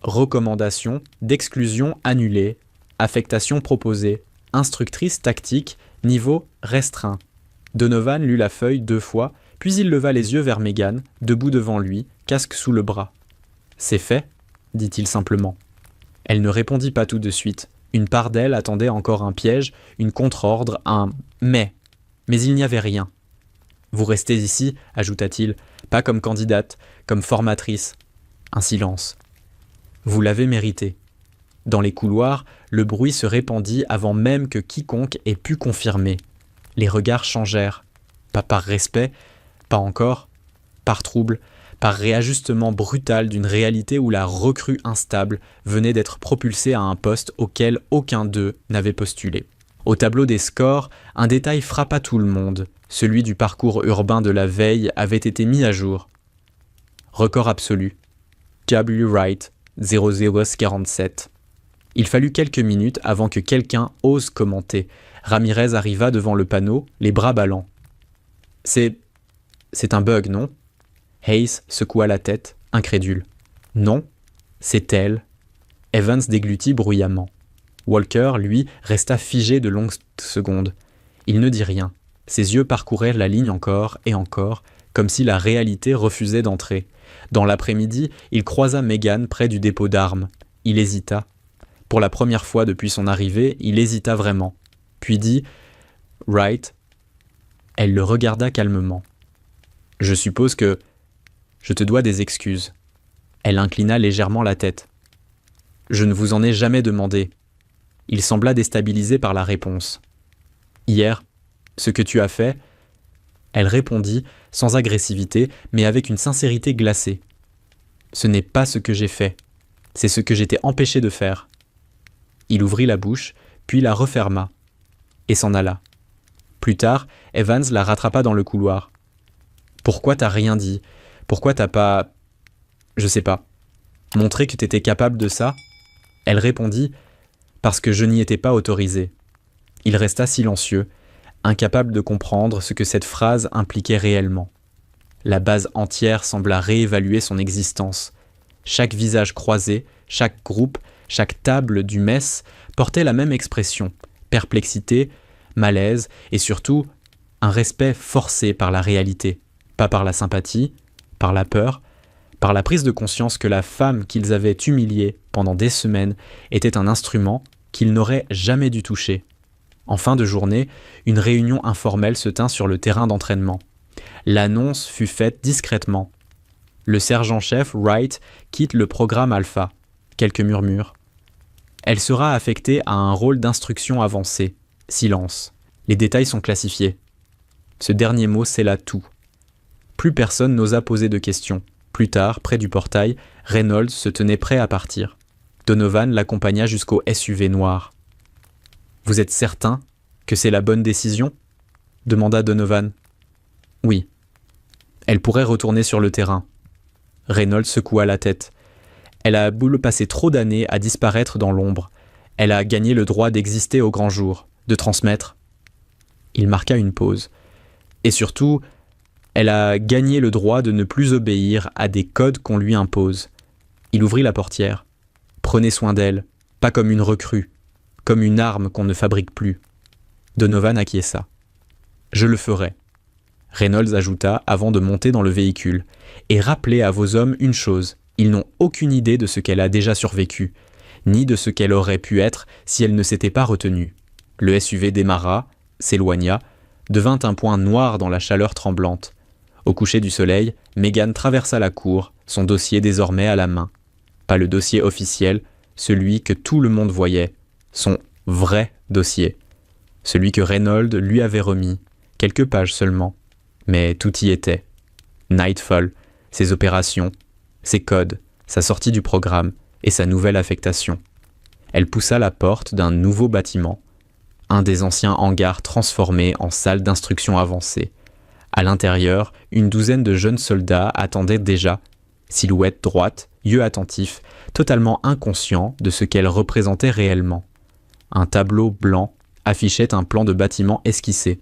Recommandation d'exclusion annulée, affectation proposée, instructrice tactique, niveau restreint. Donovan lut la feuille 2 fois, puis il leva les yeux vers Megan, debout devant lui, casque sous le bras. « C'est fait ?» dit-il simplement. Elle ne répondit pas tout de suite. Une part d'elle attendait encore un piège, une contre-ordre, un « mais ». Mais il n'y avait rien. « Vous restez ici » ajouta-t-il, « pas comme candidate, comme formatrice. » Un silence. « Vous l'avez mérité. » Dans les couloirs, le bruit se répandit avant même que quiconque ait pu confirmer. Les regards changèrent. Pas par respect, pas encore, par trouble, par réajustement brutal d'une réalité où la recrue instable venait d'être propulsée à un poste auquel aucun d'eux n'avait postulé. Au tableau des scores, un détail frappa tout le monde. Celui du parcours urbain de la veille avait été mis à jour. Record absolu. W. Wright, 0047. Il fallut quelques minutes avant que quelqu'un ose commenter. Ramirez arriva devant le panneau, les bras ballants. « C'est un bug, non ?» Hayes secoua la tête, incrédule. « Non, c'est elle. » Evans déglutit bruyamment. Walker, lui, resta figé de longues secondes. Il ne dit rien. Ses yeux parcourèrent la ligne encore et encore, comme si la réalité refusait d'entrer. Dans l'après-midi, il croisa Megan près du dépôt d'armes. Il hésita. Pour la première fois depuis son arrivée, il hésita vraiment, puis dit « Wright ». Elle le regarda calmement. « Je suppose que je te dois des excuses. » Elle inclina légèrement la tête. « Je ne vous en ai jamais demandé. » Il sembla déstabilisé par la réponse. « Hier, ce que tu as fait… » Elle répondit, sans agressivité, mais avec une sincérité glacée. « Ce n'est pas ce que j'ai fait. C'est ce que j'étais empêché de faire. » Il ouvrit la bouche, puis la referma, et s'en alla. Plus tard, Evans la rattrapa dans le couloir. « Pourquoi t'as rien dit ? Pourquoi t'as pas… je sais pas. Montré que t'étais capable de ça ?» Elle répondit « Parce que je n'y étais pas autorisé. » Il resta silencieux, incapable de comprendre ce que cette phrase impliquait réellement. La base entière sembla réévaluer son existence. Chaque visage croisé, chaque groupe, chaque table du mess portait la même expression, perplexité, malaise et surtout un respect forcé par la réalité, pas par la sympathie, par la peur, par la prise de conscience que la femme qu'ils avaient humiliée pendant des semaines était un instrument qu'ils n'auraient jamais dû toucher. En fin de journée, une réunion informelle se tint sur le terrain d'entraînement. L'annonce fut faite discrètement. Le sergent-chef Wright quitte le programme Alpha. Quelques murmures. Elle sera affectée à un rôle d'instruction avancée. Silence. Les détails sont classifiés. Ce dernier mot scella tout. Plus personne n'osa poser de questions. Plus tard, près du portail, Reynolds se tenait prêt à partir. Donovan l'accompagna jusqu'au SUV noir. « Vous êtes certain que c'est la bonne décision ?» demanda Donovan. « Oui. Elle pourrait retourner sur le terrain. » Reynolds secoua la tête. « Elle a passé trop d'années à disparaître dans l'ombre. Elle a gagné le droit d'exister au grand jour, de transmettre. » Il marqua une pause. « Et surtout, elle a gagné le droit de ne plus obéir à des codes qu'on lui impose. » Il ouvrit la portière. « Prenez soin d'elle, pas comme une recrue, comme une arme qu'on ne fabrique plus. » Donovan acquiesça. « Je le ferai. » Reynolds ajouta avant de monter dans le véhicule. « Et rappelez à vos hommes une chose, ils n'ont aucune idée de ce qu'elle a déjà survécu, ni de ce qu'elle aurait pu être si elle ne s'était pas retenue. » Le SUV démarra, s'éloigna, devint un point noir dans la chaleur tremblante. Au coucher du soleil, Megan traversa la cour, son dossier désormais à la main. Pas le dossier officiel, celui que tout le monde voyait, son vrai dossier. Celui que Reynolds lui avait remis, quelques pages seulement. Mais tout y était. Nightfall, ses opérations, ses codes, sa sortie du programme et sa nouvelle affectation. Elle poussa la porte d'un nouveau bâtiment, un des anciens hangars transformés en salle d'instruction avancée. À l'intérieur, une douzaine de jeunes soldats attendaient déjà, silhouette droite, yeux attentifs, totalement inconscients de ce qu'elle représentait réellement. Un tableau blanc affichait un plan de bâtiment esquissé.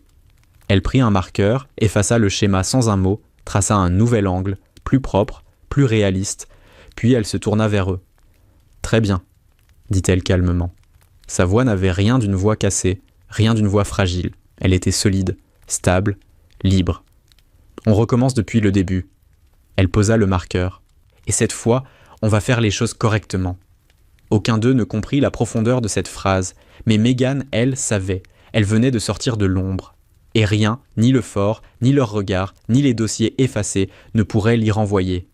Elle prit un marqueur, effaça le schéma sans un mot, traça un nouvel angle, plus propre, plus réaliste, puis elle se tourna vers eux. « Très bien », dit-elle calmement. Sa voix n'avait rien d'une voix cassée, rien d'une voix fragile. Elle était solide, stable, libre. On recommence depuis le début. Elle posa le marqueur. Et cette fois, on va faire les choses correctement. Aucun d'eux ne comprit la profondeur de cette phrase, mais Megan, elle, savait. Elle venait de sortir de l'ombre. Et rien, ni le fort, ni leur regard, ni les dossiers effacés, ne pourraient l'y renvoyer.